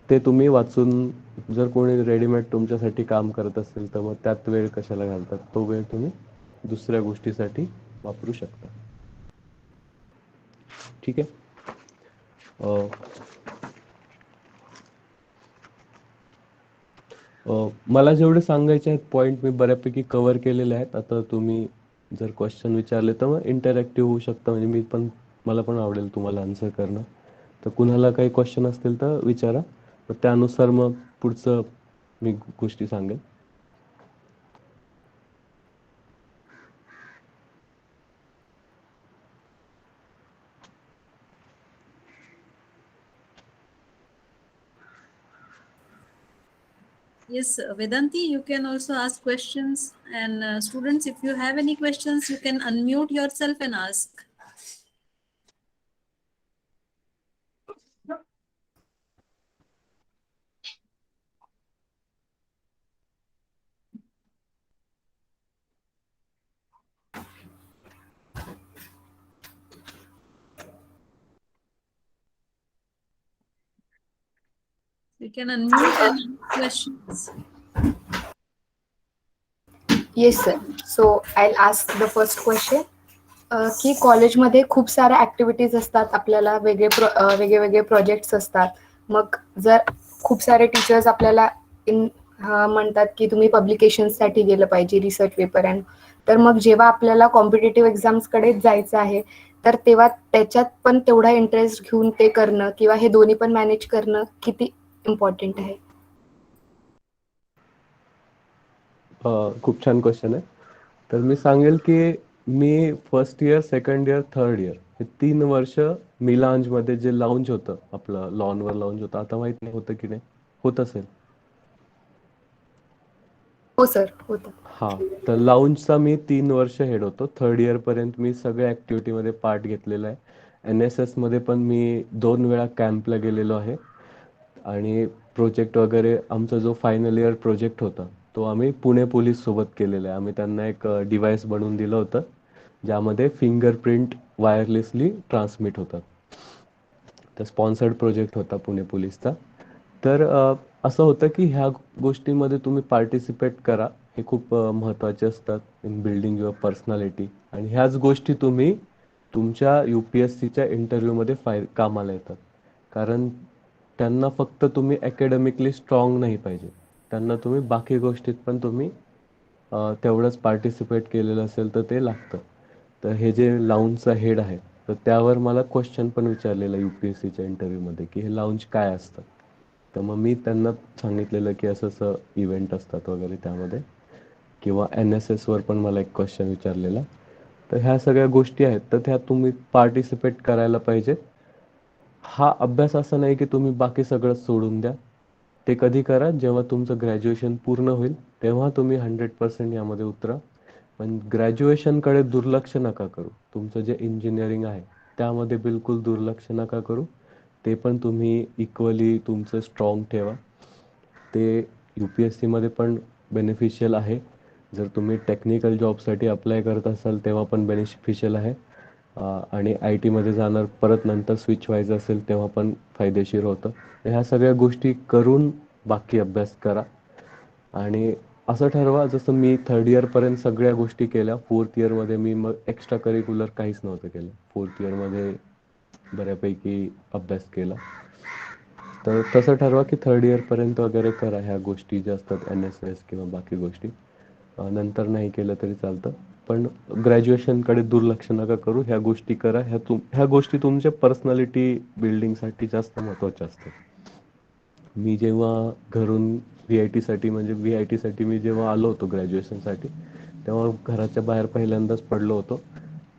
ते तुम्ही वाचून, जर कोणी रेडीमेड तुमच्यासाठी काम करत असेल तर मग त्यात वेळ कशाला घालतात, तो वेळ तुम्ही दुसऱ्या गोष्टीसाठी वापरू शकता. ठीक आहे. मला जेवढे सांगायचे आहेत पॉईंट मी बऱ्यापैकी कव्हर केलेले आहेत. आता तुम्ही जर क्वेश्चन विचारले तर मग इंटरॅक्टिव्ह होऊ शकतं, म्हणजे मला पण आवडेल तुम्हाला आन्सर करणं. तर कुणाला काही क्वेश्चन असतील तर विचारा, तर त्यानुसार मग पुढचं मी गोष्टी सांगेन. Yes, Vedanti, you can also ask questions. And students, if you have any questions, you can unmute yourself and ask. You can unmute and ask questions. Yes sir. So I ask the first question की कॉलेजमध्ये खूप साऱ्या activities असतात, आपल्याला वेगळे projects असतात. मग जर खूप सारे टीचर्स आपल्याला म्हणतात की तुम्ही पब्लिकेशन्ससाठी गेलं पाहिजे, रिसर्च पेपर अँड, तर मग जेव्हा आपल्याला कॉम्पिटेटिव्ह एक्झाम्सकडे जायचं आहे तर तेव्हा त्याच्यात पण तेवढा इंटरेस्ट घेऊन ते करणं किंवा हे दोन्ही पण मॅनेज करणं किती इम्पॉर्टंट आहे? खूप छान क्वेश्चन आहे. तर मी सांगेल की मी first year, second year, third year हे 3 वर्ष मिलांजमध्ये जे लाउंज होतं, आपलं लॉनवर लाउंज होतं, आता माहित नाही होतं की नाही, होत असेल. हो सर, होतं. हां, तर लाउंजचा मी 3 वर्ष हेड होतो. थर्ड इयरपर्यंत मी सगळ्या ॲक्टिव्हिटीमध्ये पार्ट घेतलेला आहे. NSSमध्ये पण मी 2 वेळा कॅम्पला गेलेलो आहे. आणि प्रोजेक्ट वगैरे, आमचा जो फायनल इयर प्रोजेक्ट होता तो आम्ही पुणे पोलीससोबत केलेला आहे. आम्ही त्यांना एक डिव्हाइस बनवून दिलं होतं, ज्यामध्ये फिंगरप्रिंट वायरलेसली ट्रान्समिट होतात. तर स्पॉन्सर्ड प्रोजेक्ट होता पुणे पोलीसचा. तर असं होतं की ह्या गोष्टींमध्ये तुम्ही पार्टिसिपेट करा, हे खूप महत्त्वाचे असतात इन बिल्डिंग युअर पर्सनॅलिटी. आणि ह्याच गोष्टी तुम्ही तुमच्या UPSCच्या इंटरव्ह्यूमध्ये कामाला येतात. कारण त्यांना फक्त तुम्ही अकॅडमिकली स्ट्रॉंग नाही पाहिजे, त्यांना तुम्ही बाकी गोष्टीत पण तुम्ही तेवढंच पार्टिसिपेट केलेलं असेल तर ते लागतं. तर हे जे लाउंजचा हेड आहे, तर त्यावर मला क्वेश्चन पण विचारलेला UPSCच्या इंटरव्ह्यूमध्ये की हे लाउंज काय असतं. तर मग मी त्यांना सांगितलेलं की असं असं इव्हेंट असतात वगैरे त्यामध्ये. किंवा NSSवर पण मला एक क्वेश्चन विचारलेला. तर ह्या सगळ्या गोष्टी आहेत, तर त्या तुम्ही पार्टिसिपेट करायला पाहिजे. हा अभ्यास असा नाही की तुम्ही बाकी सगळं सोडून द्या. ते कधी करा जेव्हा तुमचं ग्रॅज्युएशन पूर्ण होईल, तेव्हा तुम्ही 100% यामध्ये उतरा. पण ग्रॅज्युएशनकडे दुर्लक्ष नका करू. तुमचं जे इंजिनिअरिंग आहे त्यामध्ये बिलकुल दुर्लक्ष नका करू. ते पण तुम्ही इक्वली तुमचं स्ट्रॉंग ठेवा. ते UPSCमध्ये पण बेनिफिशियल आहे. जर तुम्ही टेक्निकल जॉबसाठी अप्लाय करत असाल तेव्हा पण बेनिफिशियल आहे. आणि आय टीमध्ये जाणार, परत नंतर स्विच व्हायचं असेल तेव्हा पण फायदेशीर होतं. ह्या सगळ्या गोष्टी करून बाकी अभ्यास करा. आणि असं ठरवा, जसं मी थर्ड इयरपर्यंत सगळ्या गोष्टी केल्या. फोर्थ इयरमध्ये मी मग एक्स्ट्रा करिक्युलर काहीच नव्हतं केलं. फोर्थ इयरमध्ये बऱ्यापैकी अभ्यास केला. तर तसं ठरवा की थर्ड इयरपर्यंत वगैरे करा ह्या गोष्टी ज्या असतात, NSS किंवा बाकी गोष्टी. नंतर नाही केलं तरी चालतं. पण ग्रॅज्युएशनकडे दुर्लक्ष नका करू. ह्या गोष्टी करा. ह्या गोष्टी तुमच्या पर्सनॅलिटी बिल्डिंगसाठी जास्त महत्त्वाच्या असतात. मी जेव्हा घरून VIT साठी म्हणजे VIT साठी मी जेव्हा आलो होतो ग्रॅज्युएशनसाठी, तेव्हा घराच्या बाहेर पहिल्यांदाच पडलो होतो.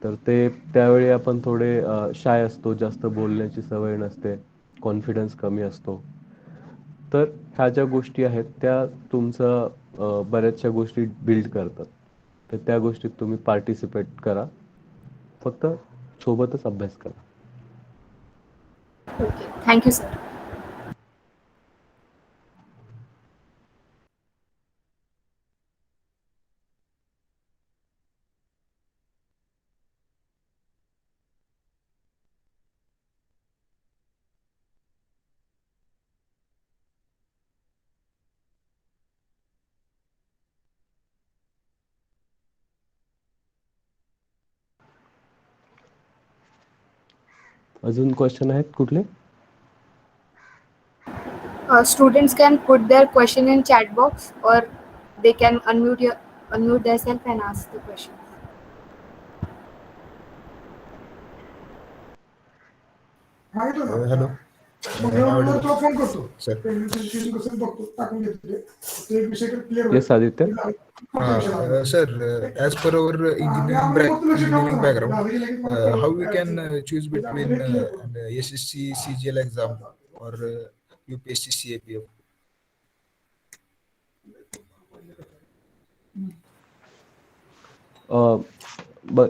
तर त्यावेळी आपण थोडे शाय असतो, जास्त बोलण्याची सवय नसते, कॉन्फिडन्स कमी असतो. तर ह्या ज्या गोष्टी आहेत त्या तुमचं बऱ्याचशा गोष्टी बिल्ड करतात. तर त्या गोष्टीत तुम्ही पार्टिसिपेट करा. फक्त सोबतच अभ्यास करा. Okay. Thank you, sir. अजून क्वेश्चन आहेत कुठले? Students can put their question in chat box, or they can unmute themselves and ask the question. Hello. Phone करतो sir. Yes Aditya. Sir, as per our engineering background, how we can choose between SSC CGL exam or UPSC CAPF?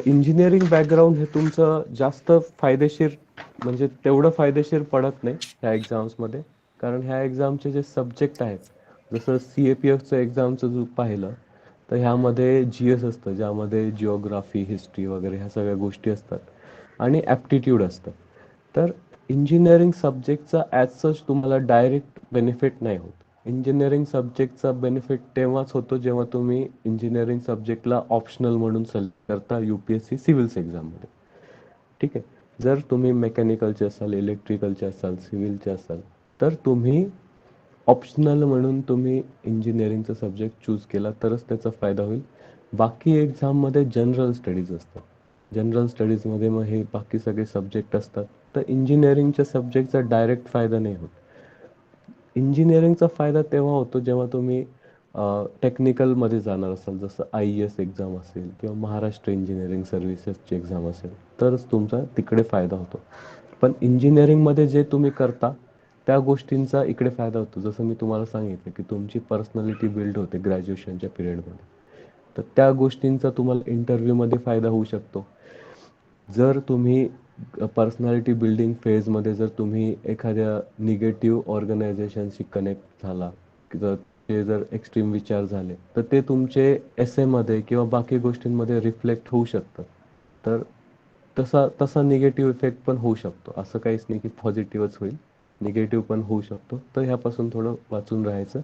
Engineering background हे तुमचं जास्त फायदेशीर, म्हणजे तेवढं फायदेशीर पडत नाही ह्या एक्झाम्समध्ये. कारण ह्या एक्झामचे जे सब्जेक्ट आहेत, जसं CAPFचं एक्झामचं जर पाहिलं तर ह्यामध्ये GS असतं, ज्यामध्ये जिओग्राफी, हिस्ट्री वगैरे ह्या सगळ्या गोष्टी असतात, आणि ॲप्टिट्यूड असतं. तर इंजिनिअरिंग सब्जेक्टचा ॲज सच तुम्हाला डायरेक्ट बेनिफिट नाही होत. इंजिनिअरिंग सब्जेक्टचा बेनिफिट तेव्हाच होतो जेव्हा तुम्ही इंजिनिअरिंग सब्जेक्टला ऑप्शनल म्हणून सिलेक्ट करता UPSC सिव्हिल्स एक्झाममध्ये. ठीक आहे. जर तुम्ही मेकॅनिकलचे असाल, इलेक्ट्रिकलचे असाल, सिव्हिलचे असाल, तर तुम्ही ऑप्शनल म्हणून तुम्ही इंजिनिअरिंगचा सब्जेक्ट चूज केला तरच त्याचा फायदा होईल. बाकी एक्झाममध्ये जनरल स्टडीज असतात. जनरल स्टडीजमध्ये मग हे बाकी सगळे सब्जेक्ट असतात. तर इंजिनिअरिंगच्या सब्जेक्टचा डायरेक्ट फायदा नाही होत. इंजिनिअरिंगचा फायदा तेव्हा होतो जेव्हा तुम्ही टेक्निकलमध्ये जाणार असाल, जसं IAS एक्झाम असेल किंवा महाराष्ट्र इंजिनिअरिंग सर्व्हिसेसची एक्झाम असेल, तरच तुमचा तिकडे फायदा होतो. पण इंजिनिअरिंगमध्ये जे तुम्ही करता त्या गोष्टींचा इकडे फायदा होतो. जसं मी तुम्हाला सांगितलं की तुमची पर्सनॅलिटी बिल्ड होते ग्रॅज्युएशनच्या पिरियडमध्ये. तर त्या गोष्टींचा तुम्हाला इंटरव्ह्यूमध्ये फायदा होऊ शकतो. जर तुम्ही पर्सनॅलिटी बिल्डिंग फेजमध्ये जर तुम्ही एखाद्या निगेटिव्ह ऑर्गनायझेशनशी कनेक्ट झाला, जर ते जर एक्स्ट्रीम विचार झाले, तर ते तुमचे एसेमध्ये किंवा बाकी गोष्टींमध्ये रिफ्लेक्ट होऊ शकतं. तर तसा तसा निगेटिव्ह इफेक्ट पण होऊ शकतो. असं काहीच नाही की पॉझिटिव्हच होईल, निगेटिव्ह पण होऊ शकतो. तर ह्यापासून थोडं वाचून राहायचं.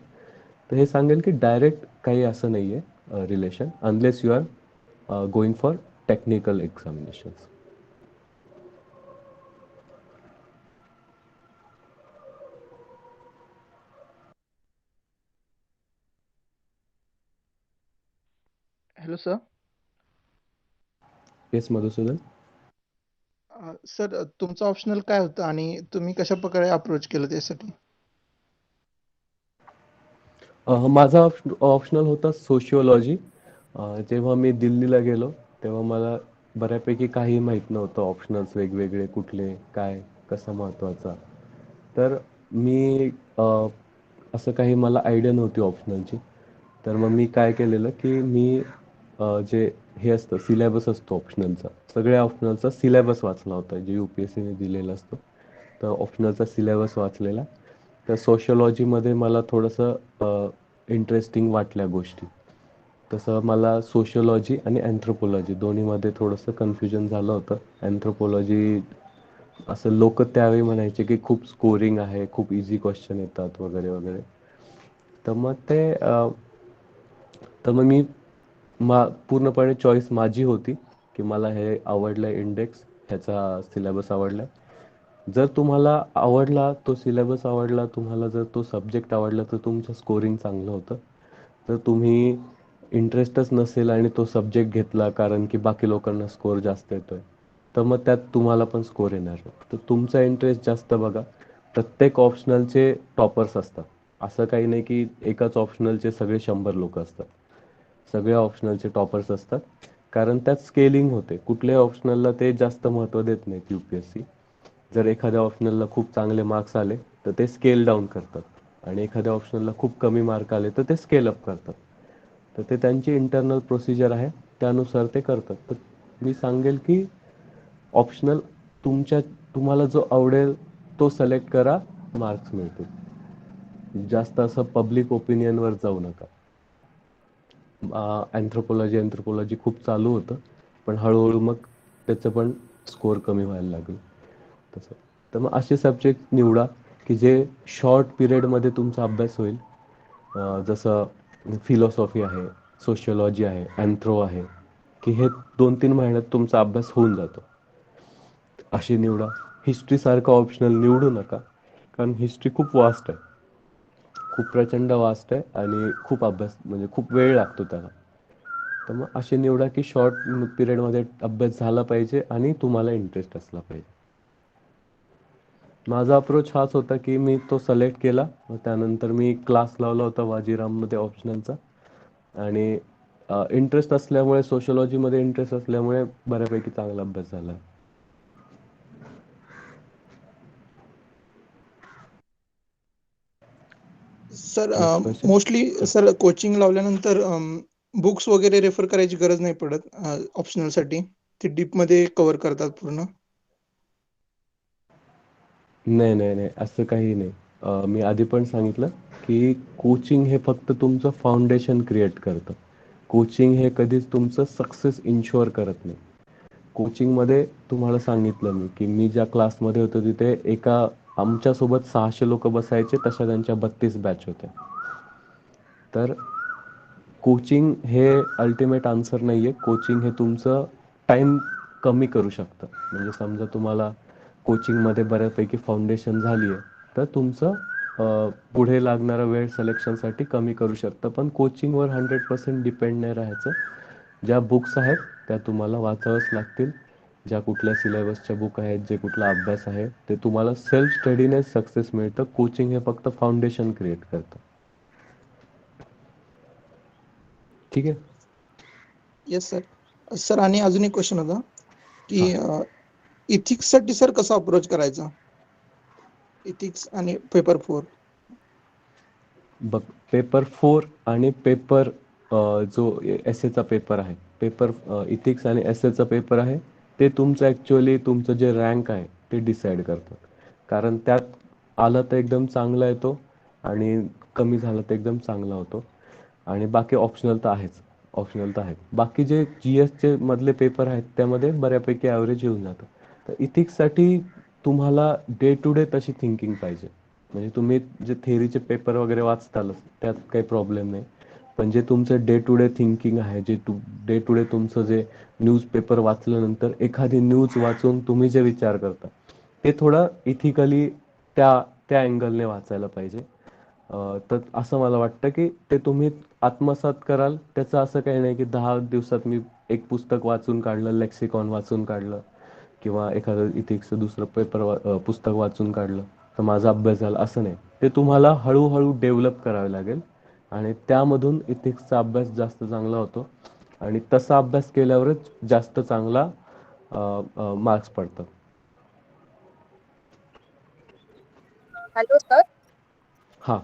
तर हे सांगेल की डायरेक्ट काही असं नाही आहे relation, unless you are going for technical examinations. Hello sir. Yes Madhusudan. Sir, तुमचं ऑप्शनल काय होतं आणि तुम्ही कशा प्रकारे अप्रोच केलं त्यासाठी? माझा ऑप्शनल होता सोशिओलॉजी. जेव्हा मी दिल्लीला गेलो तेव्हा मला बऱ्यापैकी काही माहीत नव्हतं, ऑप्शनल्स वेगवेगळे कुठले, काय, कसं महत्त्वाचा. तर मी असं काही मला आयडिया नव्हती ऑप्शनलची. तर मग मी काय केलेलं की मी जे हे असतं सिलेबस असतो ऑप्शनलचा, सगळ्या ऑप्शनलचा सिलेबस वाचला होता, जे UPSCने दिलेला असतो. तर ऑप्शनलचा सिलेबस वाचलेला. तर सोशिओलॉजीमध्ये मला थोडंसं इंटरेस्टिंग वाटल्या गोष्टी. तसं मला सोशिओलॉजी आणि अँथ्रोपोलॉजी दोन्हीमध्ये थोडंसं कन्फ्युजन झालं होतं. अँथ्रोपोलॉजी असं लोक त्यावेळी म्हणायचे की खूप स्कोरिंग आहे, खूप इझी क्वेश्चन येतात वगैरे वगैरे. तर मग मी पूर्णपणे चॉईस माझी होती की मला हे आवडलं इंडेक्स, ह्याचा सिलेबस आवडलाय. जर तुम्हाला आवडला तो सिलेबस आवडला, तुम्हाला जर तो सब्जेक्ट आवडला, तर तुमचं स्कोरिंग चांगलं होतं. जर तुम्ही इंटरेस्टच नसेल आणि तो सब्जेक्ट घेतला कारण की बाकी लोकांना स्कोर जास्त येतोय, तर मग त्यात तुम्हाला पण स्कोर येणार नाही. तर तुमचा इंटरेस्ट जास्त बघा. प्रत्येक ऑप्शनलचे टॉपर्स असतात. असं काही नाही की एकाच ऑप्शनलचे सगळे 100 लोक असतात. सगळ्या ऑप्शनलचे टॉपर्स असतात. कारण त्यात स्केलिंग होते. कुठल्याही ऑप्शनलला ते जास्त महत्त्व देत नाहीत UPSC. जर एखाद्या ऑप्शनलला खूप चांगले मार्क्स आले तर ते स्केल डाऊन करतात आणि एखाद्या ऑप्शनलला खूप कमी मार्क आले तर ते स्केल अप करतात. तर ते त्यांची इंटरनल प्रोसिजर आहे, त्यानुसार ते करतात. तर मी सांगेल की ऑप्शनल तुम्हाला जो आवडेल तो सिलेक्ट करा, मार्क्स मिळतील. जास्त असं पब्लिक ओपिनियनवर जाऊ नका. अँथ्रोपोलॉजी खूप चालू होतं, पण हळूहळू मग त्याचं पण स्कोर कमी व्हायला लागलं तसं. तर मग असे सब्जेक्ट निवडा की जे शॉर्ट पिरियडमध्ये तुमचा अभ्यास होईल. जसं फिलॉसॉफी आहे, सोशिओलॉजी आहे, अँथ्रो आहे, की हे 2-3 महिन्यात तुमचा अभ्यास होऊन जातो. अशी निवडा. हिस्ट्रीसारखा ऑप्शनल निवडू नका, कारण हिस्ट्री खूप वास्ट आहे. खूप प्रचंड वास्ट आहे आणि खूप अभ्यास म्हणजे खूप वेळ लागतो त्याला. तर मग असे निवडा की शॉर्ट पिरियडमध्ये अभ्यास झाला पाहिजे आणि तुम्हाला इंटरेस्ट असला पाहिजे. माझा अप्रोच हाच होता की मी तो सिलेक्ट केला. मग त्यानंतर मी क्लास लावला होता वाजीराममध्ये ऑप्शनलचा आणि इंटरेस्ट असल्यामुळे, सोशिओलॉजीमध्ये इंटरेस्ट असल्यामुळे बऱ्यापैकी चांगला अभ्यास झाला. Sir next question. Mostly sir coaching लावल्यानंतर बुक्स वगैरे रेफर करायची गरज नाही पडत ऑप्शनलसाठी, ते डीपमध्ये कव्हर करतात पूर्ण. नाही नाही नाही, असं काही नाही. मी आधी पण सांगितलं की कोचिंग हे फक्त तुमचं फाउंडेशन क्रिएट करतं. कोचिंग हे कधीच तुमचं सक्सेस इन्शुअर करत नाही. कोचिंगमध्ये तुम्हाला सांगितलं मी की मी ज्या क्लासमध्ये होतो तिथे आमच्यासोबत 600 लोक बसायचे, तशा त्यांच्या 32 बॅच होत्या. तर कोचिंग हे अल्टिमेट आन्सर नाहीये. कोचिंग हे तुमचं टाइम कमी करू शकतं. म्हणजे समजा तुम्हाला कोचिंगमध्ये बऱ्यापैकी फाउंडेशन झाली आहे, तर तुमचं पुढे लागणारा वेळ सिलेक्शनसाठी कमी करू शकतं. पण कोचिंगवर 100% डिपेंड नाही राहायचं. ज्या बुक्स आहेत त्या तुम्हाला वाचाव्याच लागतील. ज्या कुठल्या सिलेबसच्या बुक आहेत, जे कुठला अभ्यास आहे, ते तुम्हाला सेल्फ स्टडीनेच सक्सेस मिळतं. कोचिंग हे फक्त फाउंडेशन क्रिएट करतं. ठीक आहे. Yes sir. सर आणि अजून एक क्वेश्चन होता की हां. इथिक्ससाठी सर कसं अप्रोच करायचं, इथिक्स आणि पेपर 4? बघ, पेपर 4 आणि पेपर जो एसएचा पेपर आहे, पेपर इथिक्स आणि एसएचा पेपर आहे, ते तुमचं ॲक्च्युअली तुमचं जे रँक आहे ते डिसाईड करतात. कारण त्यात आलं तर एकदम चांगला येतो आणि कमी झालं तर एकदम चांगला होतो. आणि बाकी ऑप्शनल तर आहेच. ऑप्शनल तर आहेत. बाकी जे GSचे मधले पेपर आहेत त्यामध्ये बऱ्यापैकी ॲव्हरेज येऊन जातं. तर इथिक्ससाठी तुम्हाला डे टू डे तशी थिंकिंग पाहिजे. म्हणजे तुम्ही जे थेअरीचे पेपर वगैरे वाचतालच, त्यात काही प्रॉब्लेम नाही. पण जे तुमचं डे टू डे थिंकिंग आहे, डे टू डे तुमचं जे न्यूजपेपर वाचल्यानंतर एखादी न्यूज वाचून तुम्ही जे विचार करता, ते थोडं इथिकली त्या त्या अँगलने वाचायला पाहिजे. तर असं मला वाटतं की ते तुम्ही आत्मसात कराल. त्याचं असं काही नाही की 10 दिवसात मी एक पुस्तक वाचून काढलं, लेक्सिकॉन वाचून काढलं किंवा एखादं इथिक्सचं दुसरं पुस्तक वाचून काढलं तर माझा अभ्यास झाला, असं नाही. ते तुम्हाला हळूहळू डेव्हलप करावे लागेल आणि त्यामधून इथिक्सचा अभ्यास जास्त चांगला होतो आणि तसा अभ्यास केल्यावरच जास्त चांगला मार्क्स पडतात. Hello sir. हां.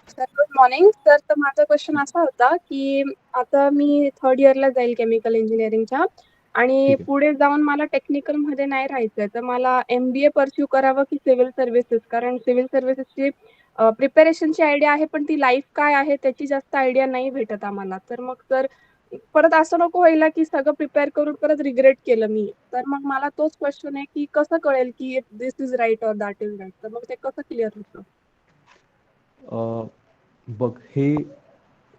Sir good morning sir. तर माझा क्वेश्चन असा होता की आता मी थर्ड इयरला जाईल केमिकल इंजिनिअरिंगच्या आणि ठीक आहे. पुढे जाऊन मला टेक्निकल मध्ये नाही राहायचं, तर मला MBA परस्यू करावं की सिव्हिल सर्व्हिसेस, कारण सिव्हिल सर्व्हिसेसची प्रिपरेशनची आयडिया आहे पण ती लाईफ काय आहे त्याची जास्त आयडिया नाही भेटत आम्हाला. तर मग तर परत असं नको व्हायला की सगळं प्रिपेअर करून परत रिग्रेट केलं मी. तर मग मला तोच क्वेश्चन आहे की कसं कळेल की दिस इज राईट और दॅट इज राईट. तर मग ते कसं क्लिअर होतं? बघ, हे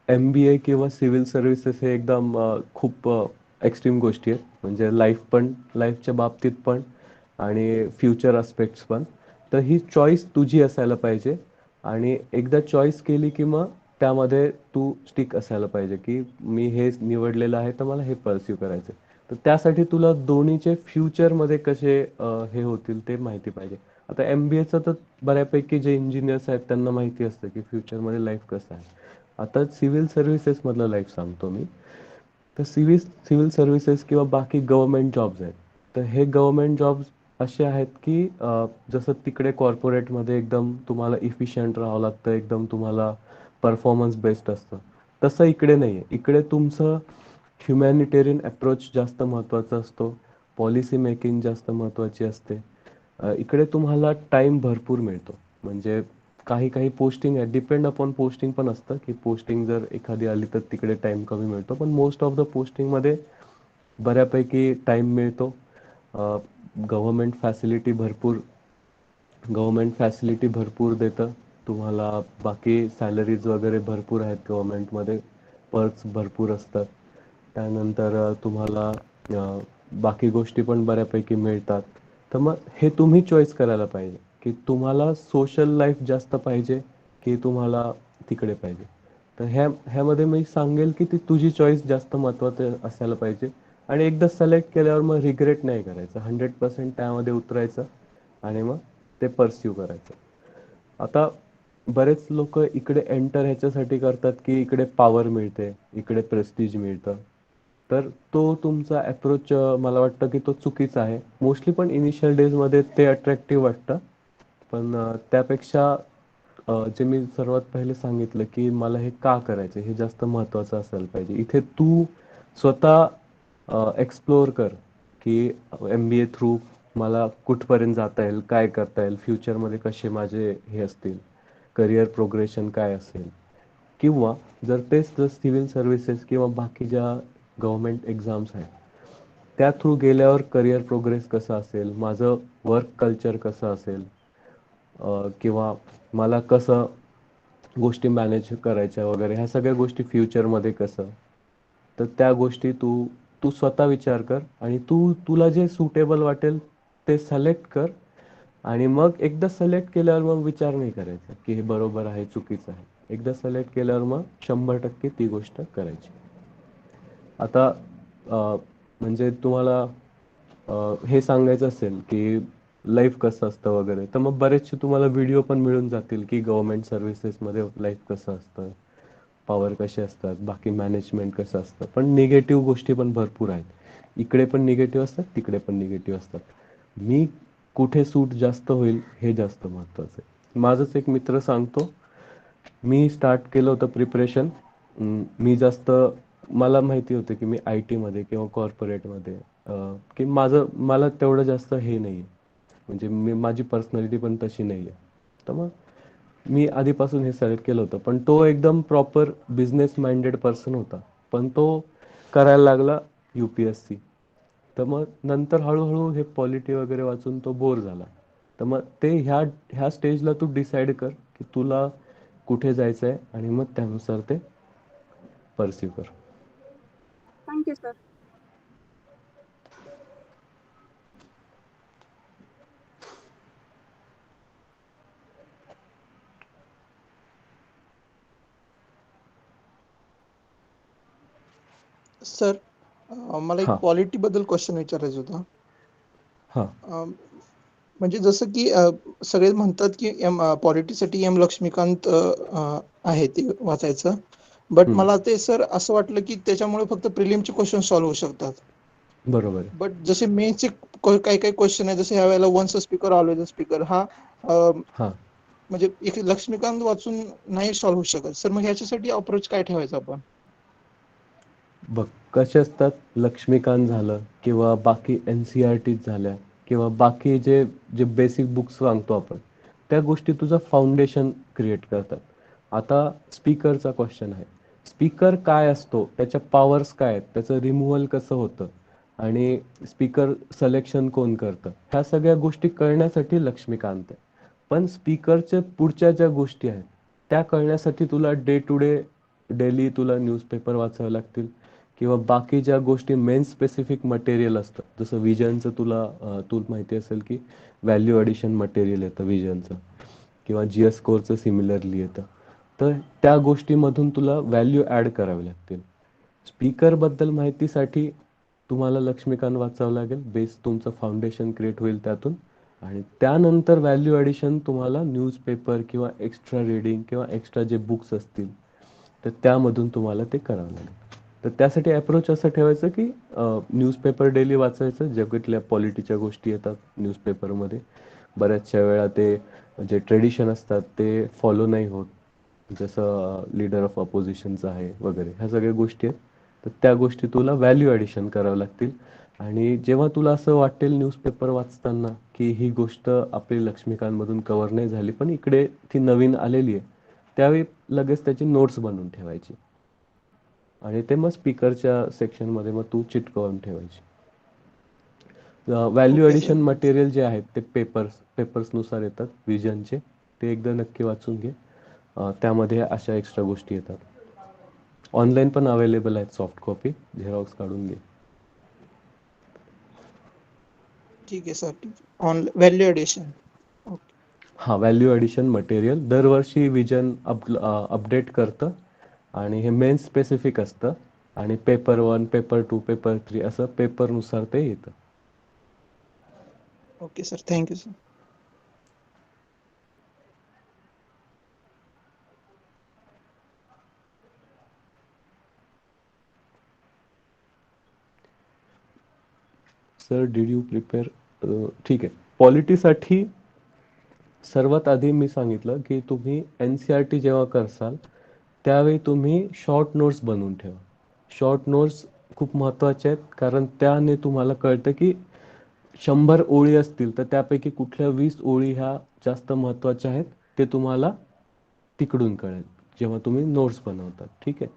MBA किंवा सिव्हिल सर्व्हिसेस हे एकदम खूप एक्स्ट्रीम गोष्टी आहेत. म्हणजे लाईफच्या बाबतीत पण आणि फ्युचर अस्पेक्ट्स पण. तर ही चॉईस तुझी असायला पाहिजे आणि एकदा चॉईस केली की मग त्यामध्ये तू स्टिक असायला पाहिजे की मी हे निवडलेलं आहे तर मला हे परस्यू करायचं. तर त्यासाठी तुला दोन्हीचे फ्युचरमध्ये कसे हे होतील ते माहिती पाहिजे. आता MBAचं तर बऱ्यापैकी जे इंजिनियर्स आहेत त्यांना माहिती असतं की फ्युचरमध्ये लाईफ कसं आहे. आता सिव्हिल सर्व्हिसेस मधलं लाईफ सांगतो मी. तर सिव्हिल सर्व्हिसेस किंवा बाकी गव्हर्नमेंट जॉब्स आहेत. तर हे गव्हर्नमेंट जॉब्स असे आहेत की जसं तिकडे कॉर्पोरेटमध्ये एकदम तुम्हाला इफिशियंट राहावं लागतं, एकदम तुम्हाला परफॉर्मन्स बेस्ड असतं. तसं इकडे नाही आहे. इकडे तुमचं ह्युमॅनिटेरियन अप्रोच जास्त महत्त्वाचा असतो. पॉलिसी मेकिंग जास्त महत्त्वाची असते. इकडे तुम्हाला टाइम भरपूर मिळतो. म्हणजे काही काही पोस्टिंग आहे, डिपेंड अपॉन पोस्टिंग पण असतं की पोस्टिंग जर एखादी आली तर तिकडे टाइम कमी मिळतो. पण मोस्ट ऑफ द पोस्टिंगमध्ये बऱ्यापैकी टाइम मिळतो. गव्हर्नमेंट फॅसिलिटी भरपूर गव्हर्नमेंट फॅसिलिटी भरपूर देतं तुम्हाला. बाकी सॅलरीज वगैरे भरपूर आहेत गव्हर्नमेंटमध्ये. पर्क्स भरपूर असतात. त्यानंतर तुम्हाला बाकी गोष्टी पण बऱ्यापैकी मिळतात. तर मग हे तुम्ही चॉईस करायला पाहिजे की तुम्हाला सोशल लाईफ जास्त पाहिजे की तुम्हाला तिकडे पाहिजे. तर ह्यामध्ये मी सांगेल की ती तुझी चॉईस जास्त महत्त्वाचं असायला पाहिजे. आणि एकदा सिलेक्ट केल्यावर मग रिग्रेट नाही करायचं. 100% त्यामध्ये उतरायचं आणि मग ते परस्यू करायचं. आता बरेच लोक इकडे एंटर ह्याच्यासाठी करतात की इकडे पॉवर मिळते, इकडे प्रेस्टिज मिळतं. तर तो तुमचा अप्रोच मला वाटतं की तो चुकीचा आहे. मोस्टली पण इनिशियल डेजमध्ये ते अट्रॅक्टिव्ह वाटतं. पण त्यापेक्षा जे मी सर्वात पहिले सांगितलं की मला हे का करायचं हे जास्त महत्त्वाचं असायला पाहिजे. इथे तू स्वतः एक्सप्लोअर कर की MBA थ्रू मला कुठपर्यंत जाता येईल, काय करता येईल, फ्युचरमध्ये कसे माझे हे असतील, करिअर प्रोग्रेशन काय असेल. किंवा जर तेच जर सिव्हिल सर्व्हिसेस किंवा बाकी ज्या गव्हर्नमेंट एक्झाम्स आहेत त्या थ्रू गेल्यावर करिअर प्रोग्रेस कसं असेल, माझं वर्क कल्चर कसं असेल, किंवा मला कसं गोष्टी मॅनेज करायच्या वगैरे ह्या सगळ्या गोष्टी फ्युचरमध्ये कसं. तर त्या गोष्टी तू तू स्वतः विचार कर आणि तुला जे सुटेबल वाटेल ते सिलेक्ट कर. आणि मग एकदा सिलेक्ट केल्यावर मग विचार नाही करायचा की हे बरोबर आहे चुकीचं आहे. एकदा सिलेक्ट केल्यावर मग 100% ती गोष्ट करायची. आता म्हणजे तुम्हाला हे सांगायचं असेल की लाईफ कसं असतं वगैरे तर मग बरेचसे तुम्हाला व्हिडिओ पण मिळून जातील की गव्हर्नमेंट सर्व्हिसेसमध्ये लाईफ कसं असतं, पॉवर कसे असतात, बाकी मॅनेजमेंट कसं असतं. पण निगेटिव्ह गोष्टी पण भरपूर आहेत. इकडे पण निगेटिव्ह असतात, तिकडे पण निगेटिव्ह असतात. मी कुठे सूट जास्त होईल हे जास्त महत्त्वाचं आहे. माझंच एक मित्र सांगतो, मी स्टार्ट केलं होतं प्रिपरेशन. मी जास्त मला माहिती होतं की मी IT मध्ये किंवा कॉर्पोरेटमध्ये की मला तेवढं जास्त हे नाही आहे. म्हणजे माझी पर्सनॅलिटी पण तशी नाही आहे. तर मग मी आधीपासून हे सिलेक्ट केलं होतं. पण तो एकदम प्रॉपर बिझनेस माइंडेड पर्सन होता. पण तो करायला लागला UPSC. तर मग नंतर हळूहळू हे पॉलिटी वगैरे वाचून तो बोर झाला. तर मग ते ह्या स्टेजला तू डिसाईड कर की तुला कुठे जायचं आहे आणि मग त्यानुसार ते परस्यू कर. Thank you sir. सर मला एक हां, पॉलिटी बद्दल क्वेश्चन विचारायचा होता. हां. अं, म्हणजे जसं की सगळे म्हणतात की पॉलिटीसाठी लक्ष्मीकांत आहे ते वाचायचं. बट हं. मला ते सर असं वाटलं की त्याच्यामुळे फक्त प्रिलिमचे क्वेश्चन सॉल्व्ह होऊ शकतात. बरोबर आहे. बट जसे मेन्सचे काही काही क्वेश्चन आहे, जसे ह्या वेळेला once a speaker always a speaker हा हां. म्हणजे एक लक्ष्मीकांत वाचून नाही सॉल्व्ह होऊ शकत. सर मग ह्याच्यासाठी अप्रोच काय ठेवायचा आपण? बघ, कसे असतात, लक्ष्मीकांत झालं किंवा बाकी NCERT झाल्या किंवा बाकी जे जे बेसिक बुक्स सांगतो आपण त्या गोष्टी तुझं फाउंडेशन क्रिएट करतात. आता स्पीकरचा क्वेश्चन आहे. स्पीकर काय असतो, त्याच्या पॉवर्स काय आहेत, त्याचं रिमूव्हल कसं होतं आणि स्पीकर सिलेक्शन कोण करतं, ह्या सगळ्या गोष्टी कळण्यासाठी लक्ष्मीकांत आहे. पण स्पीकरच्या पुढच्या ज्या गोष्टी आहेत त्या कळण्यासाठी तुला डे टू डे डेली तुला न्यूजपेपर वाचावे लागतील किंवा बाकी ज्या गोष्टी मेन स्पेसिफिक मटेरियल असतं, जसं विजनचं तुला माहिती असेल की व्हॅल्यू ॲडिशन मटेरियल येतं विजनचं किंवा GS स्कोअरचं सिमिलरली येतं. तर त्या गोष्टीमधून तुला व्हॅल्यू ॲड करावी लागतील. स्पीकरबद्दल माहितीसाठी तुम्हाला लक्ष्मीकांत वाचावं लागेल. बेस तुमचं फाउंडेशन क्रिएट होईल त्यातून आणि त्यानंतर व्हॅल्यू ॲडिशन तुम्हाला न्यूजपेपर किंवा एक्स्ट्रा रीडिंग किंवा एक्स्ट्रा जे बुक्स असतील तर त्यामधून तुम्हाला ते करावं लागेल. तर त्यासाठी अप्रोच असं ठेवायचं की न्यूजपेपर डेली वाचायचं. जगातल्या पॉलिटीच्या गोष्टी येतात न्यूजपेपरमध्ये. बऱ्याचशा वेळा ते जे ट्रेडिशन असतात ते फॉलो नाही होत, जसं लीडर ऑफ अपोजिशनचं आहे वगैरे, ह्या सगळ्या गोष्टी आहेत. तर त्या गोष्टी तुला व्हॅल्यू ॲडिशन करावं लागतील. आणि जेव्हा तुला असं वाटेल न्यूजपेपर वाचताना की ही गोष्ट आपली लक्ष्मीकांतमधून कव्हर नाही झाली पण इकडे ती नवीन आलेली आहे, त्यावेळी लगेच त्याची नोट्स बनवून ठेवायची आणि ते मग स्पीकरच्या सेक्शनमध्ये मग तू चिटकवून ठेवायची. Value okay sir. Addition material जे आहेत ते पेपर्सनुसार येतात विजनचे, ते एकदा नक्की वाचून घे. त्यामध्ये अशा एक्स्ट्रा गोष्टी येतात. ऑनलाईन पण अवेलेबल आहेत सॉफ्ट कॉपी, झेरॉक्स काढून घे. ठीक आहे सर. Value addition. ओके. हां, व्हॅल्यू ॲडिशन मटेरियल दरवर्षी विजन अपडेट करतं आणि हे मेन स्पेसिफिक असतं आणि पेपर 1, पेपर 2, पेपर 3 असं पेपरनुसार ते येतं. Okay sir. Thank you sir. Sir did you prepare? ठीक आहे. पॉलिटीसाठी सर्वात आधी मी सांगितलं की तुम्ही NCERT जेव्हा करसाल त्यावेळी तुम्ही शॉर्ट नोट्स बनवून ठेवा. शॉर्ट नोट्स खूप महत्त्वाचे आहेत, कारण त्याने तुम्हाला कळतं की 100 ओळी असतील तर त्यापैकी कुठल्या 20 ओळी ह्या जास्त महत्त्वाच्या आहेत, ते तुम्हाला तिकडून कळेल जेव्हा तुम्ही नोट्स बनवतात. ठीक आहे.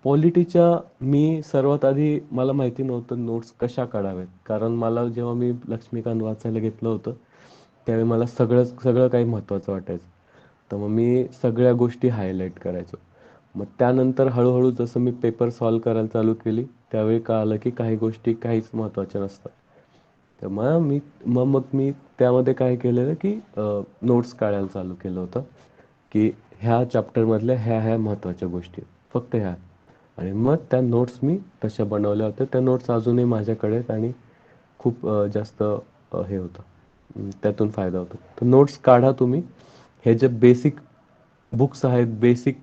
पॉलिटीच्या मी सर्वात आधी मला माहिती नव्हतं नोट्स कशा काढाव्यात, कारण मला जेव्हा मी लक्ष्मीकांत वाचायला घेतलं होतं त्यावेळी मला सगळं काही महत्त्वाचं वाटायचं. तर मग मी सगळ्या गोष्टी हायलाईट करायचो. मग त्यानंतर हळूहळू जसं मी पेपर सॉल्व करायला चालू केली त्यावेळी कळालं की काही गोष्टी काहीच महत्त्वाच्या नसतात. तर मग मी त्यामध्ये काय केलेलं की नोट्स काढायला चालू केलं होतं की ह्या चॅप्टरमधल्या ह्या महत्त्वाच्या गोष्टी आहेत, फक्त ह्या. आणि मग त्या नोट्स मी तशा बनवल्या होत्या. त्या नोट्स अजूनही माझ्याकडे आहेत आणि खूप जास्त हे होतं, त्यातून फायदा होतो. तर नोट्स काढा तुम्ही. हे जे बेसिक बुक्स आहेत, बेसिक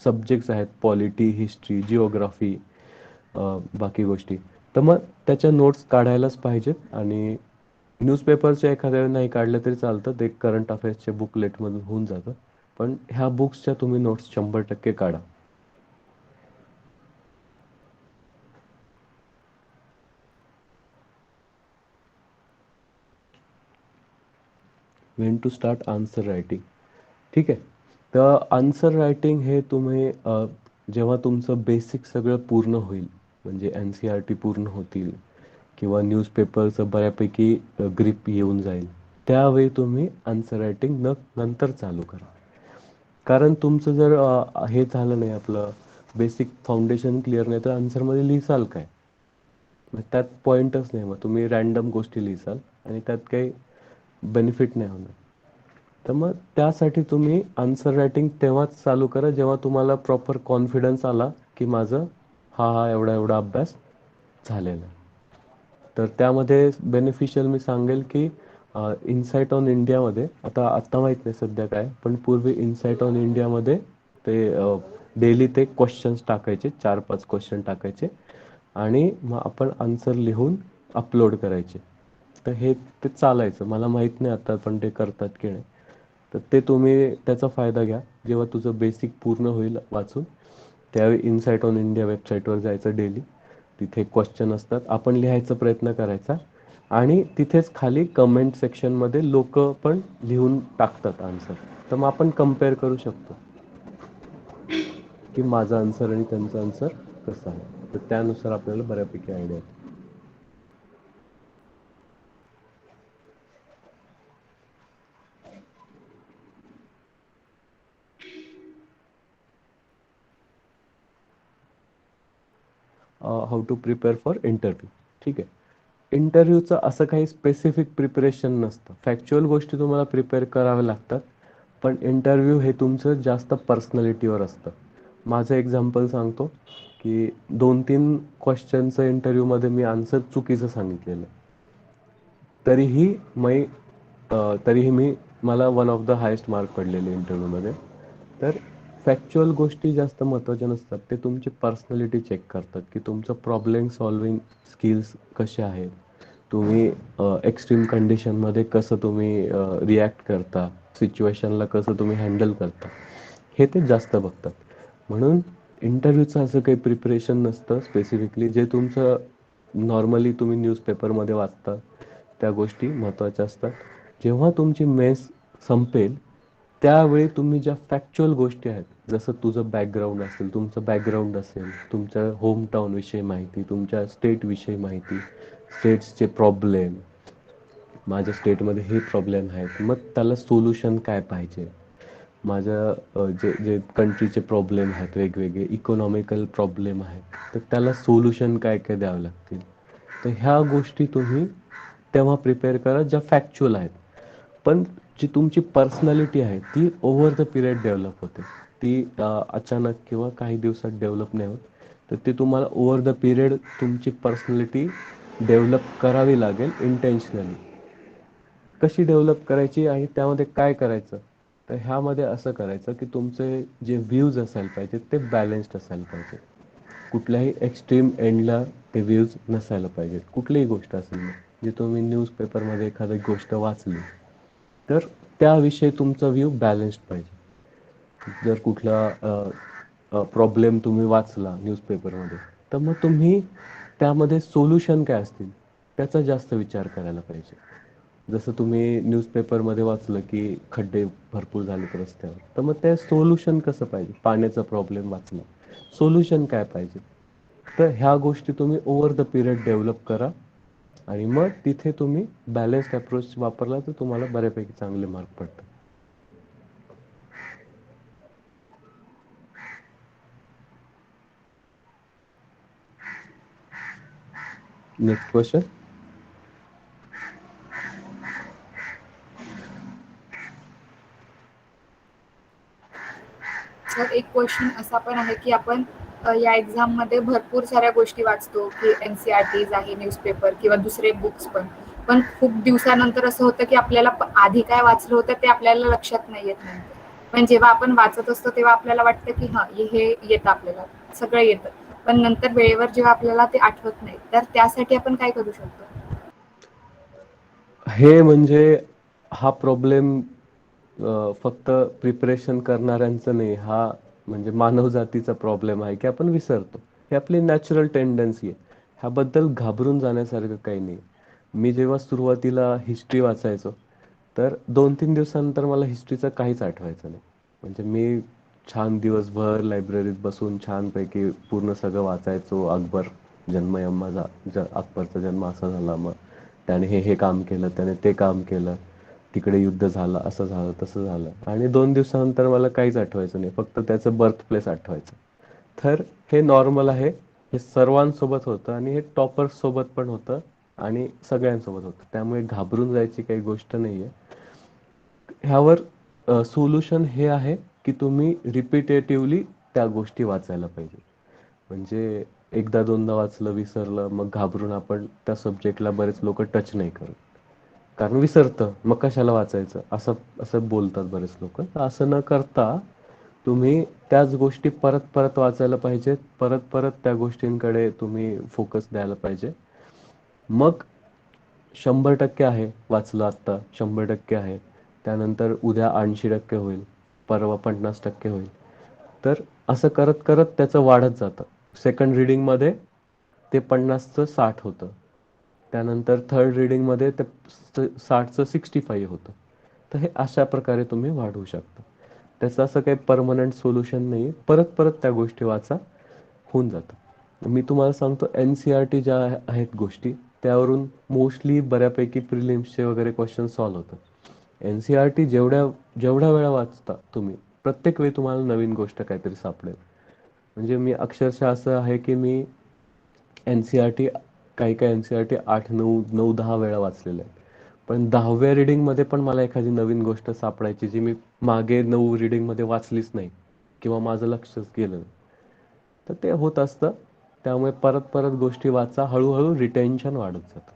सब्जेक्ट्स आहेत, पॉलिटी, हिस्ट्री, जिओग्राफी, बाकी गोष्टी, तर मग त्याच्या नोट्स काढायलाच पाहिजेत. आणि न्यूजपेपरच्या एखाद्या वेळी नाही काढलं तरी चालतं, ते करंट अफेअर्सच्या बुकलेटमधून होऊन जातं. पण ह्या बुक्सच्या तुम्ही नोट्स 100% काढा. When to start answer writing. ठीक आहे. तर आन्सर रायटिंग हे तुम्ही जेव्हा तुमचं बेसिक सगळं पूर्ण होईल, म्हणजे NCERT पूर्ण होतील किंवा न्यूजपेपरचं बऱ्यापैकी ग्रिप येऊन जाईल, त्यावेळी तुम्ही आन्सर रायटिंग नंतर चालू करा. कारण तुमचं जर हे झालं नाही, आपलं बेसिक फाउंडेशन क्लिअर नाही, तर आन्सरमध्ये लिहिसाल काय? मग त्यात पॉईंटच नाही. मग तुम्ही रॅन्डम गोष्टी लिहिसाल आणि त्यात काही बेनिफिट नाही होणार. तर मग त्यासाठी तुम्ही आन्सर रायटिंग तेव्हाच चालू करा जेव्हा तुम्हाला प्रॉपर कॉन्फिडन्स आला की माझं हा एवढा अभ्यास झालेला आहे. तर त्यामध्ये बेनिफिशियल मी सांगेल की इन्साईट ऑन इंडियामध्ये, आता माहीत नाही सध्या काय, पण पूर्वी इन्साईट ऑन इंडियामध्ये ते डेली ते क्वेश्चन्स टाकायचे, 4-5 क्वेश्चन टाकायचे आणि मग आपण आन्सर लिहून अपलोड करायचे. तर हे ते चालायचं. मला माहीत नाही आता पण ते करतात की नाही. तर ते तुम्ही त्याचा फायदा घ्या. जेव्हा तुझं बेसिक पूर्ण होईल वाचून त्यावेळी इन्साईट ऑन इंडिया वेबसाईटवर जायचं डेली. तिथे क्वेश्चन असतात, आपण लिहायचा प्रयत्न करायचा आणि तिथेच खाली कमेंट सेक्शनमध्ये लोक पण लिहून टाकतात आन्सर. तर मग आपण कम्पेअर करू शकतो की माझा आन्सर आणि त्यांचा आन्सर कसा आहे. तर त्यानुसार आपल्याला बऱ्यापैकी आयडिया येते. How to prepare for interview. ठीक आहे. इंटरव्ह्यूचं असं काही स्पेसिफिक प्रिपरेशन नसतं. फॅक्च्युअल गोष्टी तुम्हाला प्रिपेअर कराव्या लागतात, पण इंटरव्ह्यू हे तुमचं जास्त पर्सनॅलिटीवर असतं. माझं एक्झाम्पल सांगतो की 2-3 क्वेश्चनचं इंटरव्ह्यूमध्ये मी आन्सर चुकीचं सांगितलेलं. तरीही मला one of the highest mark पडलेले इंटरव्ह्यूमध्ये. तर फॅक्च्युअल गोष्टी जास्त महत्त्वाच्या नसतात. ते तुमची पर्सनॅलिटी चेक करतात की तुमचं प्रॉब्लेम सॉल्विंग स्किल्स कसे आहेत, तुम्ही एक्स्ट्रीम कंडिशनमध्ये कसं तुम्ही रिॲक्ट करता, सिच्युएशनला कसं तुम्ही हँडल करता, हे ते जास्त बघतात. म्हणून इंटरव्ह्यूचं असं काही प्रिपरेशन नसतं स्पेसिफिकली. जे तुमचं नॉर्मली तुम्ही न्यूजपेपरमध्ये वाचता त्या गोष्टी महत्त्वाच्या असतात. जेव्हा तुमची मेन्स संपेल त्यावेळी तुम्ही ज्या फॅक्च्युअल गोष्टी आहेत, जसं तुझं बॅकग्राऊंड असेल, तुमचं बॅकग्राऊंड असेल, तुमच्या होमटाऊनविषयी माहिती, तुमच्या स्टेटविषयी माहिती, स्टेट्सचे प्रॉब्लेम, माझ्या स्टेटमध्ये हे प्रॉब्लेम आहेत, मग त्याला सोल्युशन काय पाहिजे, माझ्या जे जे कंट्रीचे प्रॉब्लेम आहेत वेगवेगळे, इकॉनॉमिकल प्रॉब्लेम आहेत, तर त्याला सोल्युशन काय काय द्यावं लागतील. तर ह्या गोष्टी तुम्ही तेव्हा प्रिपेअर करा ज्या फॅक्च्युअल आहेत. पण जी तुमची पर्सनॅलिटी आहे ती ओव्हर द पिरियड डेव्हलप होते. ती अचानक किंवा काही दिवसात डेव्हलप नाही होत. तर ते तुम्हाला ओव्हर द पिरियड तुमची पर्सनॅलिटी डेव्हलप करावी लागेल इंटेन्शनली. कशी डेव्हलप करायची आणि त्यामध्ये काय करायचं, तर ह्यामध्ये असं करायचं की तुमचे जे व्ह्यूज असायला पाहिजे ते बॅलन्स्ड असायला पाहिजे. कुठल्याही एक्स्ट्रीम एंडला ते व्ह्यूज नसायला पाहिजेत. कुठलीही गोष्ट असेल मग, जी तुम्ही न्यूजपेपरमध्ये एखादी गोष्ट वाचली तर त्याविषयी तुमचा व्ह्यू बॅलन्स्ड पाहिजे. जर कुठला प्रॉब्लेम तुम्ही वाचला न्यूजपेपरमध्ये, तर मग तुम्ही त्यामध्ये सोल्युशन काय असतील त्याचा जास्त विचार करायला पाहिजे. जसं तुम्ही न्यूजपेपरमध्ये वाचलं की खड्डे भरपूर झालेत रस्त्यावर, तर मग ते सोल्युशन कसं पाहिजे. पाण्याचा प्रॉब्लेम वाचला, सोल्युशन काय पाहिजे. तर ह्या गोष्टी तुम्ही ओव्हर द पिरियड डेव्हलप करा आणि मग तिथे तुम्ही बॅलन्स्ड अप्रोच वापरला तर तुम्हाला बऱ्यापैकी चांगले मार्क पडतात. Next question. सर एक क्वेश्चन असा पण आहे की आपण या एक्झाम मध्ये भरपूर साऱ्या गोष्टी वाचतो की NCERTs आहे, न्यूजपेपर किंवा दुसरे बुक्स पण खूप दिवसानंतर असं होतं की आपल्याला आधी काय वाचलं होतं ते आपल्याला लक्षात नाही येत नंतर. पण जेव्हा आपण वाचत असतो तेव्हा आपल्याला वाटतं की हे येतं, आपल्याला सगळं येतं, पण नंतर वेळेवर जेव्हा आपल्याला ते आठवत नाही, तर त्यासाठी आपण काय करू शकतो. हे म्हणजे हा प्रॉब्लेम फक्त प्रिपरेशन करणाऱ्यांचं नाही, हा म्हणजे मानव जातीचा प्रॉब्लेम आहे की आपण विसरतो. ही आपली नॅचरल टेंडन्सी आहे. ह्याबद्दल घाबरून जाण्यासारखं काही नाही. मी जेव्हा सुरुवातीला हिस्ट्री वाचायचो तर 2-3 दिवसानंतर मला हिस्ट्रीचं काहीच आठवायचं नाही. म्हणजे मी छान दिवसभर लायब्ररीत बसून छानपैकी पूर्ण सगळं वाचायचो. अकबर जन्म अकबरचा जन्म असा झाला, मग त्याने हे काम केलं, त्याने ते काम केलं, तिकडे युद्ध झालं, असं झालं, तसं झालं, आणि 2 दिवसानंतर मला काहीच आठवायचं नाही, फक्त त्याचं बर्थ प्लेस आठवायचं. तर हे नॉर्मल आहे. हे सर्वांसोबत होतं आणि हे टॉपर्स सोबत पण होतं आणि सगळ्यांसोबत होतं. त्यामुळे घाबरून जायची काही गोष्ट नाहीये. ह्यावर सोल्युशन हे आहे की तुम्ही रिपिटेटिव्हली त्या गोष्टी वाचायला पाहिजे. म्हणजे एकदा दोनदा वाचलं, विसरलं, मग घाबरून आपण त्या सब्जेक्टला बरेच लोक टच नाही करत, कारण विसरतं, मग कशाला वाचायचं, असं असं बोलतात बरेच लोक. असं न करता तुम्ही त्याच गोष्टी परत परत वाचायला पाहिजेत. परत परत त्या गोष्टींकडे तुम्ही फोकस द्यायला पाहिजे. मग 100% आहे वाचलं, आत्ता 100% आहे, त्यानंतर उद्या 80% होईल, परवा 50% होईल. तर असं करत करत त्याचं वाढत जातं. सेकंड रिडिंगमध्ये ते 50चं 60 होतं, त्यानंतर थर्ड रीडिंगमध्ये ते 60चं 65 होतं. तर हे अशा प्रकारे तुम्ही वाढवू शकता. त्याचं असं काही परमनंट सोल्युशन नाही, परत परत त्या गोष्टी वाचा, होऊन जातं. मी तुम्हाला सांगतो NCERT ज्या आहेत गोष्टी, त्यावरून मोस्टली बऱ्यापैकी प्रिलिम्सचे वगैरे क्वेश्चन सॉल्व्ह होतात. NCERT जेवढ्या वेळा वाचता तुम्ही, प्रत्येक वेळी तुम्हाला नवीन गोष्ट काहीतरी सापडेल. म्हणजे मी अक्षरशः असं आहे की मी NCERT काही NCERT 8, 9, 10 वेळा वाचलेलं आहे. पण 10व्या रीडिंगमध्ये पण मला एखादी नवीन गोष्ट सापडायची जी मी मागे 9 रीडिंगमध्ये वाचलीच नाही किंवा माझं लक्षच गेलं नाही. तर ते होत असतं. त्यामुळे परत परत गोष्टी वाचा, हळूहळू रिटेन्शन वाढत जातं.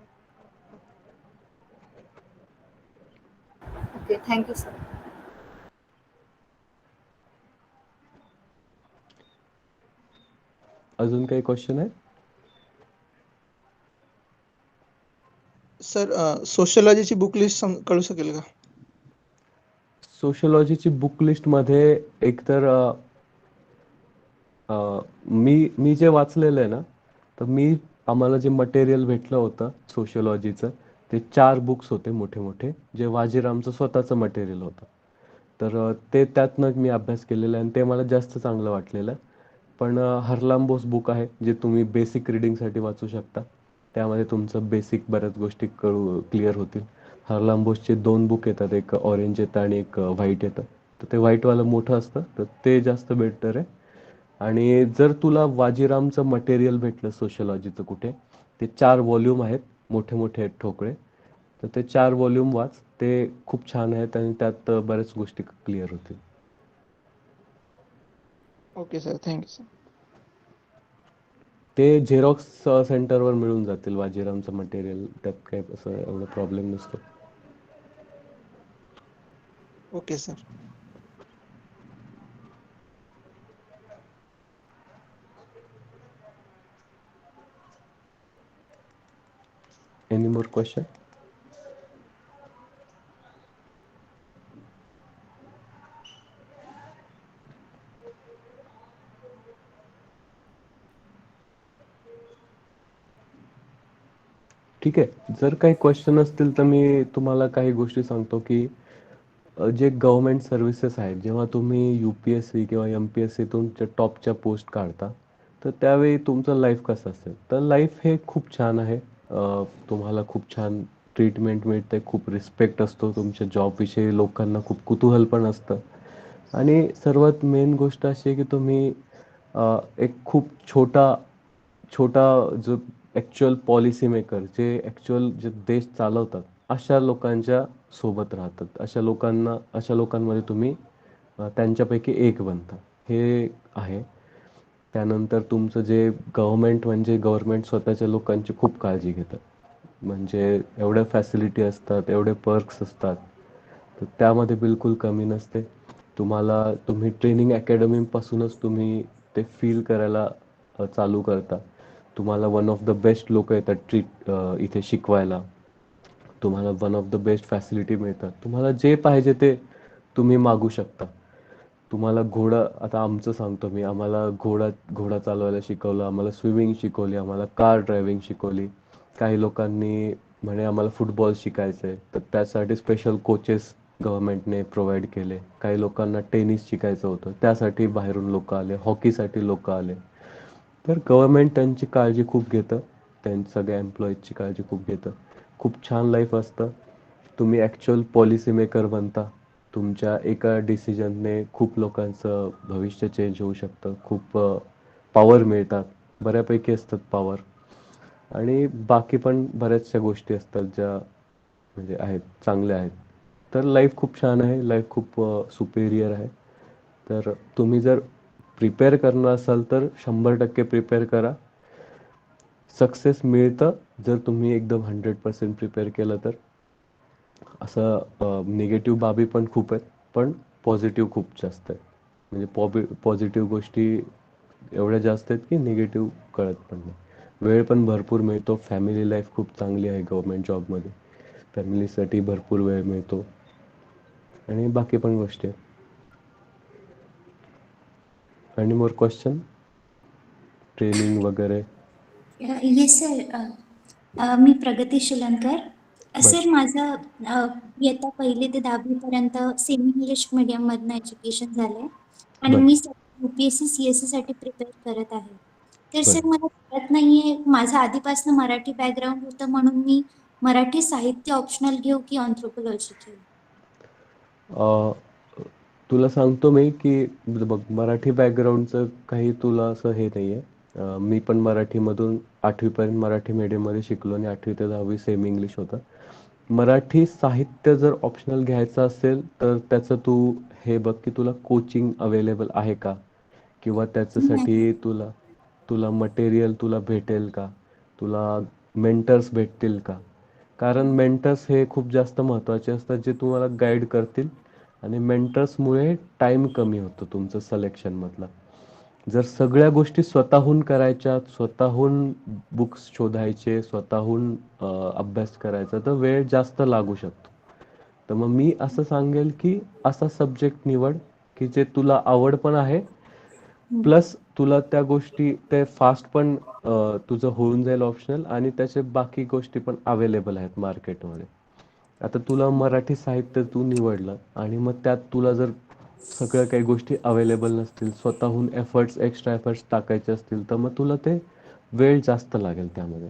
Okay, thank you, sir. अजून काही क्वेश्चन आहे? सर सोशियोलॉजीची बुक लिस्ट कळू शकेल का? सोशियोलॉजीची बुक लिस्टमध्ये एकतर मी जे वाचलेलं आहे ना, तर आम्हाला जे मटेरियल भेटलं होतं सोशियोलॉजीचं, ते 4 बुक्स होते मोठे मोठे, जे वाजीरामचं स्वतःचं मटेरियल होतं. तर ते त्यातनं मी अभ्यास केलेला आहे आणि ते मला जास्त चांगलं वाटलेलं. पण हरलाम बोस बुक आहे, जे तुम्ही बेसिक रीडिंगसाठी वाचू शकता. त्यामध्ये तुमचं बेसिक बऱ्याच गोष्टी क्लिअर होतील. हरलाम बोसचे 2 बुक येतात, एक ऑरेंज येतं आणि एक व्हाईट येतं. तर ते व्हाईटवालं मोठं असतं, तर ते जास्त बेटर आहे. आणि जर तुला वाजीरामचं मटेरियल भेटलं सोशियोलॉजीचं कुठे, ते 4 व्हॉल्यूम आहेत, मोठे मोठे आहेत ठोकळे. तर ते 4 व्हॉल्यूम वाच, ते खूप छान आहेत आणि त्यात बऱ्याच गोष्टी क्लिअर होतील. Okay sir, thank you sir. ते झेरॉक्स सेंटरवर मिळून जातील वाजीरामचं मटेरियल, त्यात काही असं एवढं प्रॉब्लेम नसतो. Okay sir. Any more question? ठीक आहे. जर काही क्वेश्चन असतील तर मी तुम्हाला काही गोष्टी सांगतो की जे गव्हर्नमेंट सर्व्हिसेस आहेत, जेव्हा तुम्ही UPSC किंवा MPSCतून टॉपच्या पोस्ट काढता, तर त्यावेळी तुमचं लाईफ कसं असेल? तर लाईफ हे खूप छान आहे. तुम्हाला खूप छान ट्रीटमेंट मिळते, खूप रिस्पेक्ट असतो तुमच्या जॉबविषयी, लोकांना खूप कुतूहल पण असतं. आणि सर्वात मेन गोष्ट अशी आहे की तुम्ही एक खूप छोटा छोटा जो ॲक्च्युअल पॉलिसी मेकर, जे ॲक्च्युअल जे देश चालवतात, अशा लोकांच्या सोबत राहतात. अशा लोकांमध्ये तुम्ही त्यांच्यापैकी एक बनता. हे आहे. त्यानंतर तुमचं जे गव्हर्नमेंट स्वतःच्या लोकांची खूप काळजी घेतं. म्हणजे एवढ्या फॅसिलिटी असतात, एवढे पर्क्स असतात. तर त्यामध्ये बिलकुल कमी नसते. तुम्ही ट्रेनिंग अकॅडमीपासूनच तुम्ही ते फील करायला चालू करता. तुम्हाला वन ऑफ द बेस्ट लोकं येतात इथे शिकवायला. तुम्हाला one of the best facility मिळतात. तुम्हाला जे पाहिजे ते तुम्ही मागू शकता. तुम्हाला आता आमचं सांगतो मी, आम्हाला घोडा चालवायला शिकवलं, आम्हाला स्विमिंग शिकवली, आम्हाला कार ड्रायव्हिंग शिकवली. काही लोकांनी म्हणे आम्हाला फुटबॉल शिकायचं आहे, तर त्यासाठी स्पेशल कोचेस गव्हर्नमेंटने प्रोव्हाइड केले. काही लोकांना टेनिस शिकायचं होतं, त्यासाठी बाहेरून लोकं आले, हॉकीसाठी लोकं आले. तर गव्हर्नमेंट त्यांची काळजी खूप घेतं, त्यांच्या सगळ्या एम्प्लॉईजची काळजी खूप घेतं. खूप छान लाईफ असतं. तुम्ही ॲक्च्युअल पॉलिसी मेकर बनता. तुमच्या एका डिसिजनने खूप लोकांचं भविष्य चेंज होऊ शकतं. खूप पॉवर मिळतात. बऱ्यापैकी असतात पॉवर. आणि बाकी पण बऱ्याचशा गोष्टी असतात ज्या म्हणजे आहेत, चांगल्या आहेत. तर लाईफ खूप छान आहे. लाईफ खूप सुपेरियर आहे. तर तुम्ही जर प्रिपेअर करणार असाल तर 100% प्रिपेअर करा. सक्सेस मिळतं जर तुम्ही एकदम 100% प्रिपेअर केलं तर. असं निगेटिव्ह बाबी पण खूप आहेत, पण पॉझिटिव्ह खूप जास्त आहेत. म्हणजे पॉझिटिव्ह गोष्टी एवढ्या जास्त आहेत की निगेटिव्ह कळत पण नाही. वेळ पण भरपूर मिळतो. फॅमिली लाईफ खूप चांगली आहे गव्हर्नमेंट जॉबमध्ये. फॅमिलीसाठी भरपूर वेळ मिळतो आणि बाकी पण गोष्टी आहेत. Any more question? ट्रेनिंग वगैरे? Yes, sir. मी प्रगती शिलनकर. बर. सर माझं इयत्ता 1ली ते 10वी पर्यंत सेमी इंग्लिश मीडियम मधनं एज्युकेशन झालंय आणि बर. मी UPSC CSE साठी प्रिपेअर करत आहे. तर बर. सर मला कळत नाहीये, माझं आधीपासून मराठी बॅकग्राऊंड होतं म्हणून मी मराठी साहित्य ऑप्शनल घेऊ की अँथ्रोपोलॉजी घेऊ? अ, तुला सांगतो मी की बघ, मराठी बॅकग्राऊंडचं काही तुला असं हे नाहीये. मी पण मराठीमधून 8वी पर्यंत मराठी मीडियममध्ये शिकलो आणि 8वी ते 10वी सेमी इंग्लिश होतं. मराठी साहित्य जर ऑप्शनल घ्यायचं असेल तर त्याचं तू हे बघ की तुला कोचिंग अवेलेबल आहे का, किंवा नाही. त्याच्यासाठी तुला तुला मटेरियल तुला भेटेल का, तुला मेंटर्स भेटतील का. कारण मेंटर्स हे खूप जास्त महत्त्वाचे असतात, जे तुम्हाला गाईड करतील. आणि मेंटर्समुळे टाइम कमी होतो तुमचं सिलेक्शनमधला. जर सगळ्या गोष्टी स्वतःहून करायच्या, स्वतःहून बुक्स शोधायचे, स्वतःहून अभ्यास करायचा, तर वेळ जास्त लागू शकतो. तर मग मी असं सांगेल की असा सब्जेक्ट निवड की जे तुला आवड पण आहे, प्लस तुला त्या गोष्टी ते फास्ट पण तुझं होऊन जाईल ऑप्शनल, आणि त्याचे बाकी गोष्टी पण अवेलेबल आहेत मार्केटमध्ये. आता तुला मराठी साहित्य तू निवडलं आणि मग त्यात तुला जर सगळ्या काही गोष्टी अवेलेबल नसतील, स्वतःहून एक्स्ट्रा एफर्ट्स टाकायचे असतील, तर मग तुला ते वेळ जास्त लागेल त्यामध्ये.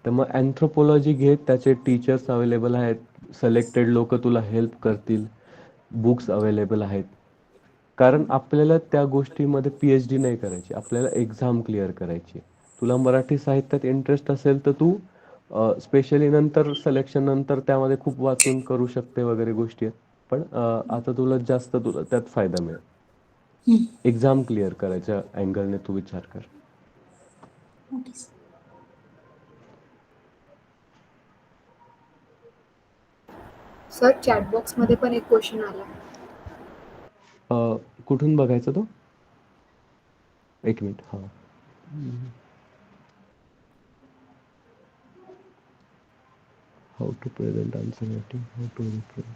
तर मग अँथ्रोपोलॉजी घे, त्याचे टीचर्स अवेलेबल आहेत, सिलेक्टेड लोक तुला हेल्प करतील, बुक्स अवेलेबल आहेत. कारण आपल्याला त्या गोष्टीमध्ये PhD नाही करायची, आपल्याला एक्झाम क्लिअर करायची. तुला मराठी साहित्यात इंटरेस्ट असेल तर तू स्पेशली नंतर सिलेक्शन नंतर त्यामध्ये खूप वाचून करू शकते वगैरे गोष्टी आहेत. पण आता तुला जास्त तुला त्यात फायदा मिळेल. एक्झाम क्लिअर करायच्या अँगलने तू विचार कर. Okay sir. सर चॅटबॉक्स मध्ये पण एक क्वेश्चन आला. कुठून बघायचा तो? एक मिनिट. हां. How to present answer writing, how to represent.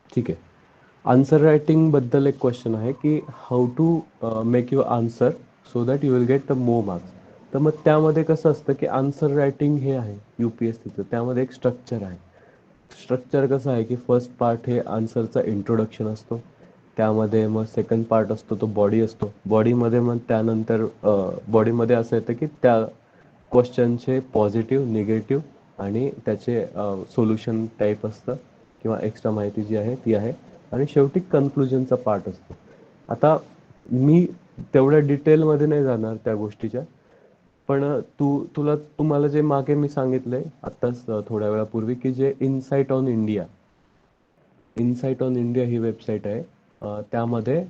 ठीक आहे. आन्सर रायटिंग बद्दल एक क्वेश्चन आहे की how to make your answer so that you will get the more marks. तर मग त्यामध्ये कसं असतं की आन्सर रायटिंग हे आहे UPSCचं, त्यामध्ये एक स्ट्रक्चर आहे. स्ट्रक्चर कसं आहे की फर्स्ट पार्ट हे आन्सरचा इंट्रोडक्शन असतो, त्यामध्ये मग सेकंड पार्ट असतो तो बॉडी असतो. बॉडीमध्ये मग त्यानंतर बॉडीमध्ये असं येतं की त्या क्वेश्चनचे पॉझिटिव्ह, निगेटिव्ह आणि त्याचे सोल्युशन टाईप असतं, किंवा एक्स्ट्रा माहिती जी आहे ती आहे, आणि शेवटी कन्क्लुजनचा पार्ट असतो. आता मी तेवढ्या डिटेलमध्ये नाही जाणार त्या गोष्टीच्या, पण तुम्हाला जे मागे मी सांगितलंय आत्ताच थोड्या वेळापूर्वी, की जे insight on India he website आहे. त्यामध्ये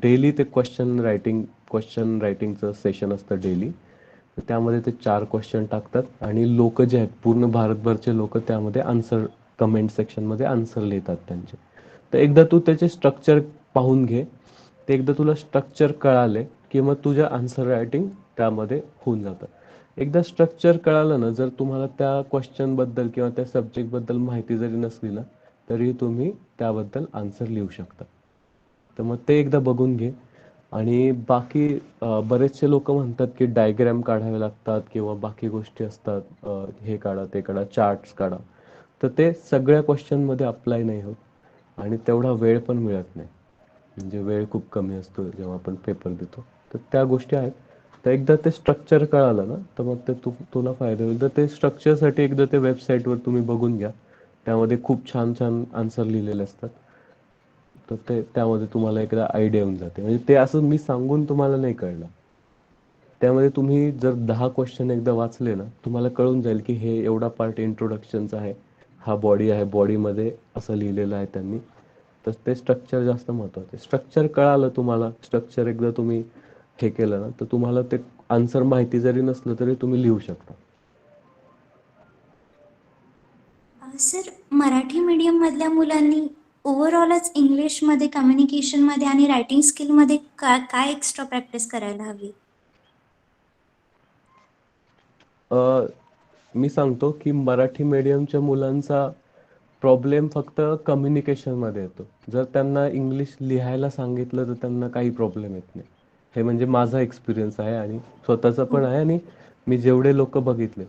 डेली ते क्वेश्चन रायटिंगचं सेशन असतं डेली. त्यामध्ये ते 4 क्वेश्चन टाकतात आणि लोक जे आहेत पूर्ण भारतभरचे लोक त्यामध्ये आन्सर, कमेंट सेक्शनमध्ये आन्सर लिहितात त्यांचे. तर एकदा तू त्याचे स्ट्रक्चर पाहून घे. ते एकदा तुला स्ट्रक्चर कळाले की मग तुझ्या आन्सर रायटिंग त्यामध्ये होऊन जातं. एकदा स्ट्रक्चर कळालं ना, जर तुम्हाला त्या क्वेश्चनबद्दल किंवा त्या सब्जेक्टबद्दल माहिती जरी नसली ना, तरी तुम्ही त्याबद्दल आन्सर लिहू शकता. तर मग ते एकदा बघून घे. आणि बाकी बरेचसे लोक म्हणतात की डायग्रॅम काढावे लागतात किंवा बाकी गोष्टी असतात, हे काढा, ते काढा, चार्ट्स काढा. तर ते सगळ्या क्वेश्चनमध्ये अप्लाय नाही होत आणि तेवढा वेळ पण मिळत नाही. म्हणजे वेळ खूप कमी असतो जेव्हा आपण पेपर देतो. तर त्या गोष्टी आहेत. तर एकदा ते स्ट्रक्चर कळालं ना, तर मग ते तुला फायदा होईल. तर ते स्ट्रक्चरसाठी एकदा ते वेबसाईटवर तुम्ही बघून घ्या. त्यामध्ये खूप छान छान आन्सर लिहिलेले असतात. तर ते त्यामध्ये तुम्हाला एकदा आयडिया येऊन जाते. म्हणजे ते असं मी सांगून तुम्हाला नाही कळणार. त्यामध्ये तुम्ही जर 10 क्वेश्चन एकदा वाचले ना, तुम्हाला कळून जाईल की हे एवढा पार्ट इंट्रोडक्शनचा आहे, हा बॉडी आहे, बॉडीमध्ये असं लिहिलेलं आहे त्यांनी. तर ते स्ट्रक्चर जास्त महत्त्वाचं आहे. स्ट्रक्चर कळालं तुम्हाला, स्ट्रक्चर एकदा तुम्ही हे केलं ना, तर तुम्हाला ते आन्सर माहिती जरी नसलं तरी तुम्ही लिहू शकता. सर मराठी मीडियम मधल्या मुलांनी ओव्हरऑलच इंग्लिशमध्ये, कम्युनिकेशनमध्ये आणि रायटिंग स्किलमध्ये काय एक्स्ट्रा प्रॅक्टिस करायला हवी? मी सांगतो की मराठी मीडियमच्या मुलांचा प्रॉब्लेम फक्त कम्युनिकेशनमध्ये येतो. जर त्यांना इंग्लिश लिहायला सांगितलं तर त्यांना काही प्रॉब्लेम येत नाही. हे म्हणजे माझा एक्सपिरियन्स आहे आणि स्वतःचा पण आहे आणि मी जेवढे लोक बघितले.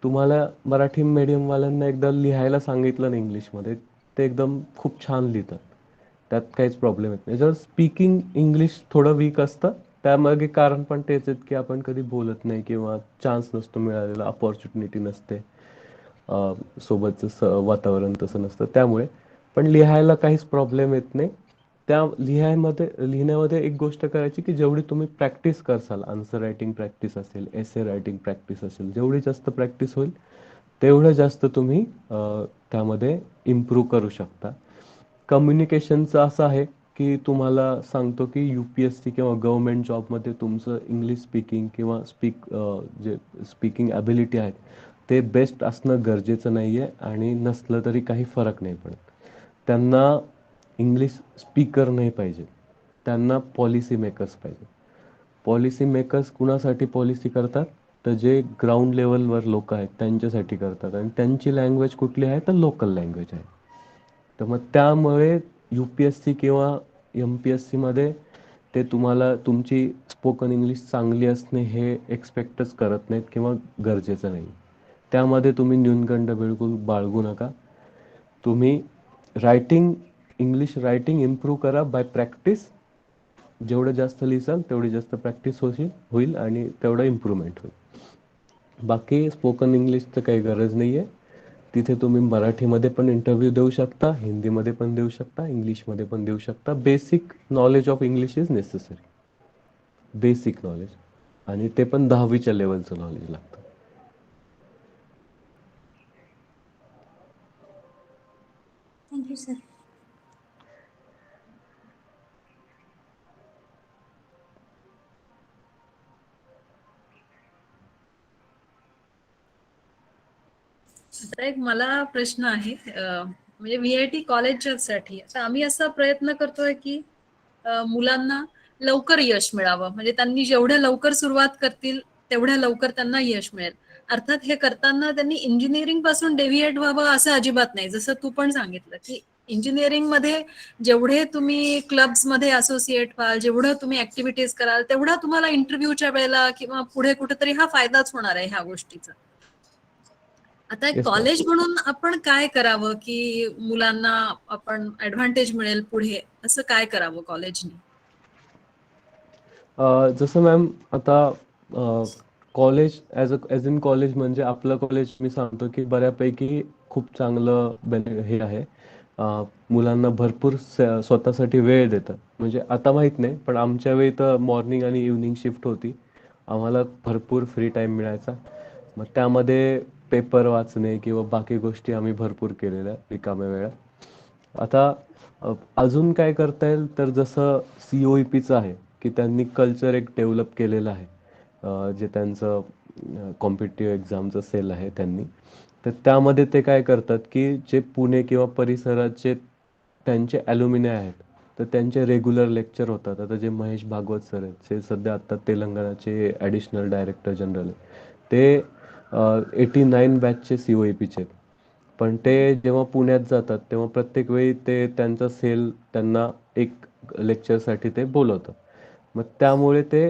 तुम्हाला मराठी मीडियमवाल्यांना एकदा लिहायला सांगितलं ना इंग्लिशमध्ये, ते एकदम खूप छान लिहितात. त्यात काहीच प्रॉब्लेम येत नाही. जर स्पीकिंग इंग्लिश थोडं वीक असतं, त्यामागे कारण पण तेच आहेत की आपण कधी बोलत नाही किंवा चान्स नसतो मिळालेला, अपॉर्च्युनिटी नसते. सोबतचं वातावरण तसं नसतं त्यामुळे. पण लिहायला काहीच प्रॉब्लेम येत नाही. त्या लिहिण्यामध्ये एक गोष्ट करायची की जेवढी तुम्ही प्रॅक्टिस करसाल, आन्सर रायटिंग प्रॅक्टिस असेल, एसे रायटिंग प्रॅक्टिस असेल, जेवढी जास्त प्रॅक्टिस होईल तेवढं जास्त तुम्ही त्यामध्ये इम्प्रूव्ह करू शकता. कम्युनिकेशनचं असं आहे की तुम्हाला सांगतो की UPSC किंवा गव्हर्नमेंट जॉबमध्ये तुमचं इंग्लिश स्पीकिंग किंवा जे स्पीकिंग ॲबिलिटी आहे ते बेस्ट असणं गरजेचं नाही आहे आणि नसलं तरी काही फरक नाही पडत. त्यांना इंग्लिश स्पीकर नाही पाहिजे, त्यांना पॉलिसी मेकर्स पाहिजे. पॉलिसी मेकर्स कुणासाठी पॉलिसी करतात? तर जे ग्राउंड लेवलवर लोक आहेत त्यांच्यासाठी करतात आणि त्यांची लँग्वेज कुठली आहे? तर लोकल लँग्वेज आहे. तर मग त्यामुळे UPSC किंवा MPSC मध्ये ते तुम्हाला तुमची स्पोकन इंग्लिश चांगली असणे हे एक्सपेक्टच करत नाहीत किंवा गरजेचं नाही. त्यामध्ये तुम्ही न्यूनगंड बिलकुल बाळगू नका. तुम्ही इंग्लिश रायटिंग इम्प्रूव्ह करा बाय प्रॅक्टिस. जेवढं जास्त लिहिसाल तेवढी जास्त प्रॅक्टिस होईल आणि तेवढं इम्प्रूव्हमेंट होईल. बाकी स्पोकन इंग्लिशचं काही गरज नाही आहे. तिथे तुम्ही मराठीमध्ये पण इंटरव्ह्यू देऊ शकता, हिंदीमध्ये पण देऊ शकता, इंग्लिशमध्ये पण देऊ शकता. Basic knowledge of English is necessary. Basic knowledge, आणि ते पण 10वीच्या लेवलचं नॉलेज लागतं. Thank you sir. आता एक मला प्रश्न आहे, म्हणजे VIT कॉलेजसाठी आता आम्ही असा प्रयत्न करतोय की मुलांना लवकर यश मिळावं, म्हणजे त्यांनी जेवढ्या लवकर सुरुवात करतील तेवढ्या लवकर त्यांना यश मिळेल. अर्थात हे करताना त्यांनी इंजिनिअरिंग पासून डेव्हिएट व्हावं असं अजिबात नाही. जसं तू पण सांगितलं की इंजिनिअरिंग मध्ये जेवढे तुम्ही क्लब्स मध्ये असोसिएट व्हाल, जेवढं तुम्ही ऍक्टिव्हिटीज कराल, तेवढा तुम्हाला इंटरव्ह्यूच्या वेळेला किंवा पुढे कुठेतरी हा फायदाच होणार आहे ह्या गोष्टीचा. आता एक Yes, ma'am. कॉलेज म्हणून आपण काय करावं की मुलांना आपण ऍडव्हान्टेज मिळेल पुढे, असं काय करावं कॉलेजने? जसं मॅम आता कॉलेज ॲज इन कॉलेज म्हणजे आपलं कॉलेज मी सांगतो की बऱ्यापैकी खूप चांगलं हे आहे. मुलांना भरपूर स्वतःसाठी वेळ देतं. म्हणजे आता माहीत नाही, पण आमच्या वेळी तर मॉर्निंग आणि इव्हनिंग शिफ्ट होती. आम्हाला भरपूर फ्री टाईम मिळायचा. मग त्यामध्ये पेपर वाचणे किंवा बाकी गोष्टी आम्ही भरपूर केलेल्या रिकाम्या वेळात. आता अजून काय करता येईल तर जसं COEPचं आहे की त्यांनी कल्चर एक डेव्हलप केलेलं आहे. जे त्यांचं कॉम्पिटिटिव्ह एक्झामचं सेल आहे त्यांनी. तर त्यामध्ये ते काय करतात की जे पुणे किंवा परिसराचे त्यांचे ॲल्युमिनाय आहेत, तर त्यांचे रेग्युलर लेक्चर होतात. आता जे महेश भागवत सर आहेत, ते सध्या आता तेलंगणाचे ॲडिशनल डायरेक्टर जनरल आहेत. ते 89 बॅचचे COEPचे आहेत. पण ते जेव्हा पुण्यात जातात तेव्हा प्रत्येक वेळी ते त्यांचा सेल त्यांना एक लेक्चरसाठी ते बोलवतात. मग त्यामुळे ते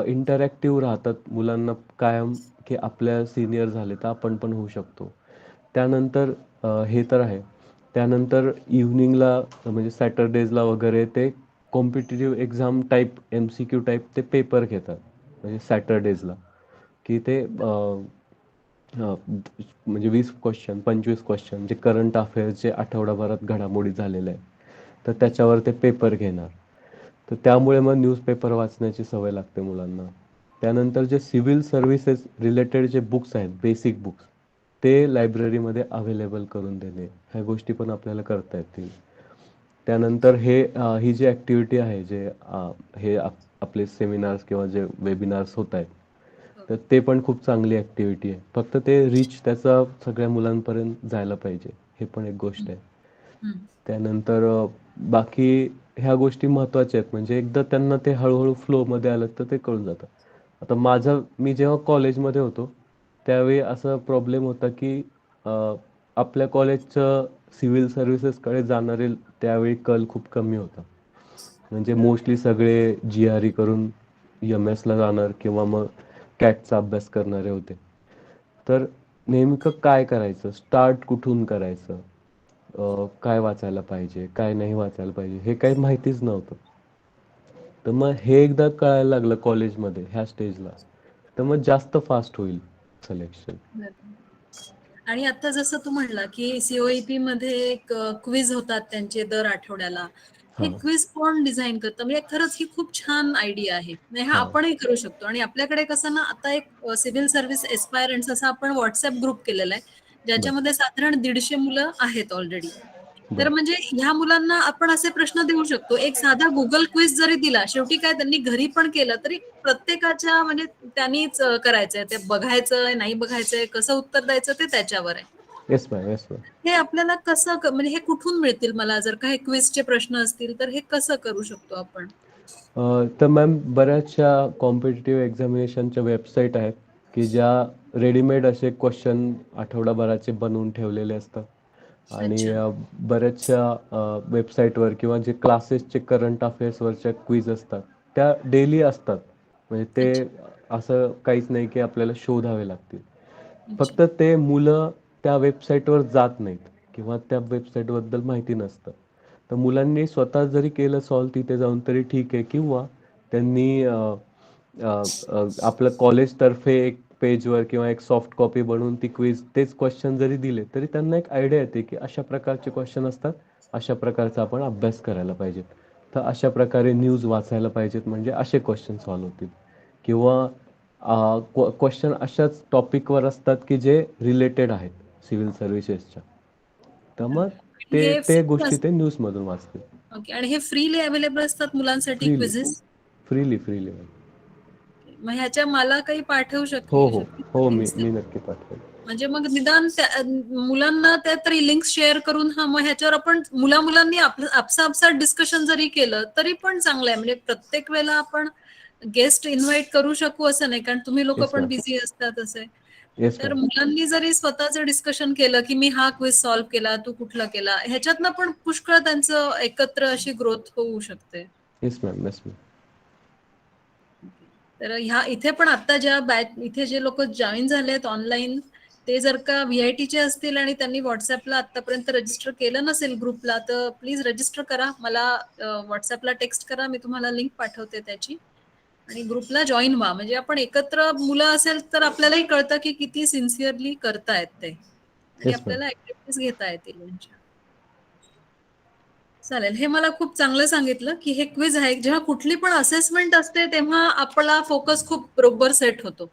इंटरॅक्टिव्ह राहतात मुलांना कायम, की आपल्या सिनियर झाले तर आपण पण होऊ शकतो. त्यानंतर हे तर आहे. त्यानंतर इव्हनिंगला म्हणजे सॅटर्डेजला वगैरे ते competitive exam type MCQ type ते पेपर घेतात. म्हणजे सॅटर्डेजला की ते म्हणजे 20 क्वेश्चन 25 क्वेश्चन जे करंट अफेअर्स जे आठवडाभरात घडामोडी झालेल्या आहेत तर त्याच्यावर ते पेपर घेणार. तर त्यामुळे मग न्यूजपेपर वाचण्याची सवय लागते मुलांना. त्यानंतर जे सिव्हिल सर्व्हिसेस रिलेटेड जे बुक्स आहेत, बेसिक बुक्स, ते लायब्ररीमध्ये अवेलेबल करून देणे, ह्या गोष्टी पण आपल्याला करता येतील. त्यानंतर ही जी ॲक्टिव्हिटी आहे, जे हे आपले सेमिनार्स किंवा जे वेबिनार्स होत आहेत, तर ते पण खूप चांगली ॲक्टिव्हिटी आहे. फक्त ते रीच त्याचा सगळ्या मुलांपर्यंत जायला पाहिजे, हे पण एक गोष्ट आहे. त्यानंतर बाकी ह्या गोष्टी महत्त्वाच्या आहेत. म्हणजे एकदा त्यांना ते हळूहळू फ्लोमध्ये आलं तर ते कळून जातं. आता मी जेव्हा कॉलेजमध्ये होतो त्यावेळी असा प्रॉब्लेम होता की आपल्या कॉलेजचं सिव्हिल सर्व्हिसेसकडे जाणारे त्यावेळी कल खूप कमी होता. म्हणजे मोस्टली सगळे GRE करून MS ला जाणार किंवा मग कॅटचा अभ्यास करणारे होते. तर नेमकं काय करायचं, स्टार्ट कुठून करायचं, काय वाचायला पाहिजे, काय नाही वाचायला पाहिजे, हे काही माहितीच नव्हतं. तर मग हे एकदा कळायला लागलं कॉलेजमध्ये ह्या स्टेजला, तर मग जास्त फास्ट होईल सिलेक्शन. आणि आता जसं तू म्हणला की COEP मध्ये एक क्विज होतात त्यांचे दर आठवड्याला. हे हां. क्विज कोण डिझाईन करतं? म्हणजे खरंच ही खूप छान आयडिया आहे. म्हणजे हा हां. आपणही करू शकतो. आणि आपल्याकडे कसं ना आता एक सिव्हिल सर्व्हिस एस्पायरंट्स असा आपण व्हॉट्सअप ग्रुप केलेला आहे, ज्याच्यामध्ये साधारण 150 मुलं आहेत ऑलरेडी. तर बरं. म्हणजे ह्या मुलांना आपण असे प्रश्न देऊ शकतो. एक साधा गुगल क्विज जरी दिला, शेवटी काय त्यांनी घरी पण केलं तरी प्रत्येकाच्या म्हणजे त्यांनीच करायचंय. ते बघायचंय, नाही बघायचंय, कसं उत्तर द्यायचं ते त्याच्यावर आहे. Yes ma'am, yes ma'am. हे आपल्याला कसं म्हणजे हे कुठून मिळतील मला जर काही क्विजचे प्रश्न असतील तर हे कसं करू शकतो आपण? तर मॅम बऱ्याचशा कॉम्पिटिटिव्ह एक्झामिनेशनच्या वेबसाईट आहेत की ज्या रेडीमेड असे क्वेश्चन आठवडाभराचे बनवून ठेवलेले असतात. आणि अच्छा. बऱ्याचशा वेबसाईटवर किंवा जे क्लासेसचे करंट अफेअर्सवरच्या क्विज असतात त्या डेली असतात. म्हणजे अच्छा. ते असं काहीच नाही की आपल्याला शोधावे लागतील. अच्छा. फक्त ते मुलं त्या वेबसाईटवर जात नाहीत किंवा त्या वेबसाईटबद्दल माहिती नसतं. तर मुलांनी स्वतः जरी केलं सॉल्व तिथे जाऊन तरी ठीक आहे, किंवा त्यांनी आपलं कॉलेजतर्फे एक पेजवर किंवा एक सॉफ्ट कॉपी बनवून ती क्विज तेच क्वेश्चन जरी दिले तरी त्यांना एक आयडिया येते की अशा प्रकारचे क्वेश्चन असतात, अशा प्रकारचा आपण अभ्यास करायला पाहिजे. तर अशा प्रकारे न्यूज वाचायला पाहिजेत म्हणजे असे क्वेश्चन सॉल्व होतील. किंवा क्वेश्चन अशाच टॉपिकवर असतात की जे रिलेटेड आहेत सिव्हिल सर्व्हिसेसच्या. तर मग ते हे ते फ्री गोष्टी ते न्यूजमधून वाचतील. ओके. आणि हे फ्रीली अवेलेबल असतात मुलांसाठी फ्रीली, क्विझेस? Freely, freely. मग ह्याच्या मला काही पाठवू हो, हो. शकतील हो, लिंक्स? मी नक्की पाठवेल. म्हणजे मग निदान मुलांना त्या तरी लिंक्स शेअर करून मग ह्याच्यावर आपण मुलांनी आपसात डिस्कशन जरी केलं तरी पण चांगलं आहे. म्हणजे प्रत्येक वेळेला आपण गेस्ट इन्व्हाइट करू शकू असं नाही, कारण तुम्ही लोक येस पण मॅम. बिझी असतात असे. येस तर मॅम. मुलांनी जरी स्वतःचं डिस्कशन केलं की मी हा क्विज सॉल्व्ह केला, तू कुठला केला, ह्याच्यातनं पण पुष्कळ त्यांचं एकत्र अशी ग्रोथ होऊ शकते. Yes ma'am, yes ma'am. तर ह्या इथे पण आता ज्या इथे जे लोक जॉईन झालेत ऑनलाईन, ते जर का VITचे असतील आणि त्यांनी व्हॉट्सअपला आतापर्यंत रजिस्टर केलं नसेल ग्रुपला, तर प्लीज रजिस्टर करा. मला व्हॉट्सअपला टेक्स्ट करा, मी तुम्हाला लिंक पाठवते त्याची, आणि ग्रुपला जॉईन व्हा. म्हणजे आपण एकत्र मुलं असेल तर आपल्यालाही कळतं की किती सिन्सिअरली करतायत ते, आणि येस मॅम. आपल्याला ऍक्टिव्हिटीज घेता येतील त्यांच्या. चालेल. हे मला खूप चांगलं सांगितलं की हे क्विज आहे. जेव्हा कुठली पण असेसमेंट असते तेव्हा आपला फोकस खूप बरोबर सेट होतो.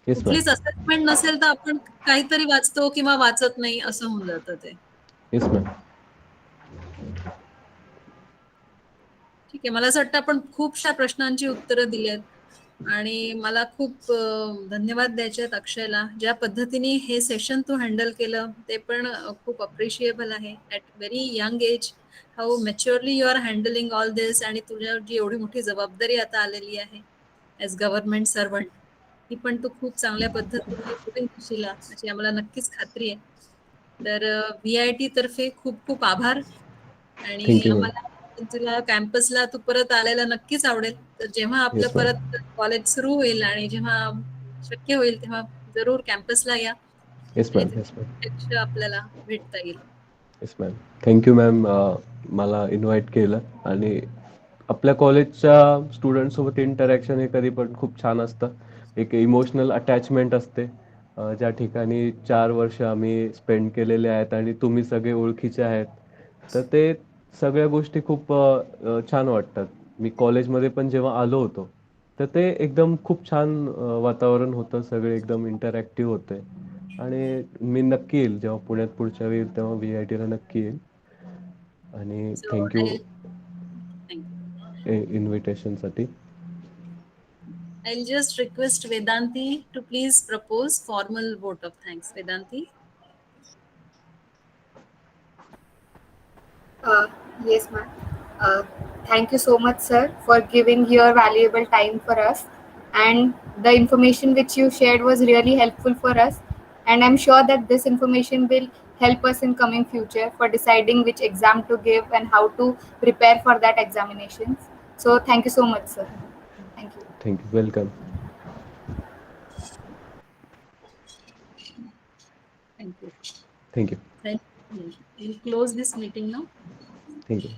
Yes ma'am. कुठलीच असेसमेंट नसेल तर आपण काहीतरी वाचतो किंवा वाचत नाही असं होऊन जातं ते. Yes ma'am. ठीक आहे. मला असं वाटतं आपण खूपशा प्रश्नांची उत्तरं दिली आहेत, आणि मला खूप धन्यवाद द्यायचे आहेत अक्षयला. ज्या पद्धतीने हे सेशन तू हँडल केलं ते पण खूप अप्रिशिएबल आहे. At very young age how maturely you are handling all this, आणि तुझ्यावर जी एवढी मोठी जबाबदारी आता आलेली आहे ॲज गव्हर्नमेंट सर्वंट, ती पण तू खूप चांगल्या पद्धतीने पुढे नेशील अशी आम्हाला नक्कीच खात्री आहे. तर VIT तर्फे खूप खूप आभार. आणि थँक्यू मॅम. आम्हाला तुला कॅम्पसला तू परत आलेला नक्कीच आवडेल. तर जेव्हा आपलं येस मॅम. परत कॉलेज सुरू होईल आणि जेव्हा शक्य होईल तेव्हा जरूर कॅम्पसला या, येस आणि मॅम. Yes ma'am. प्रत्यक्ष आपल्याला भेटता येईल. Yes ma'am. थँक्यू मॅम, मला इन्व्हाइट केलं. आणि आपल्या कॉलेजच्या स्टुडंटसोबत इंटरॅक्शन हे कधी पण खूप छान असतं. एक इमोशनल अटॅचमेंट असते. ज्या ठिकाणी 4 वर्ष आम्ही स्पेंड केलेले आहेत आणि तुम्ही सगळे ओळखीचे आहेत. तर ते सगळ्या गोष्टी खूप छान वाटतात. मी कॉलेजमध्ये पण जेव्हा आलो होतो, तर ते एकदम खूप छान वातावरण होतं. सगळे एकदम इंटरॅक्टिव्ह होते. आणि मी नक्की येईल जेव्हा पुण्यात पुढच्या वेळी येईल तेव्हा VITला नक्की येईल. आणि सो थँक्यू थँक्यू. इन्व्हिटेशनसाठी. I'll just request Vedanti to please propose formal vote of thanks. Vedanti. Yes, ma'am. Uh, Thank you so much, sir, for giving your valuable time for us. And the information which you shared was really helpful for us. And I'm sure that this information will help us in coming future for deciding which exam to give and how to prepare for that examinations. So thank you so much, sir. Thank you. Thank you. Welcome. Thank you. Thank you. Thank you. We'll close this meeting now. Thank you.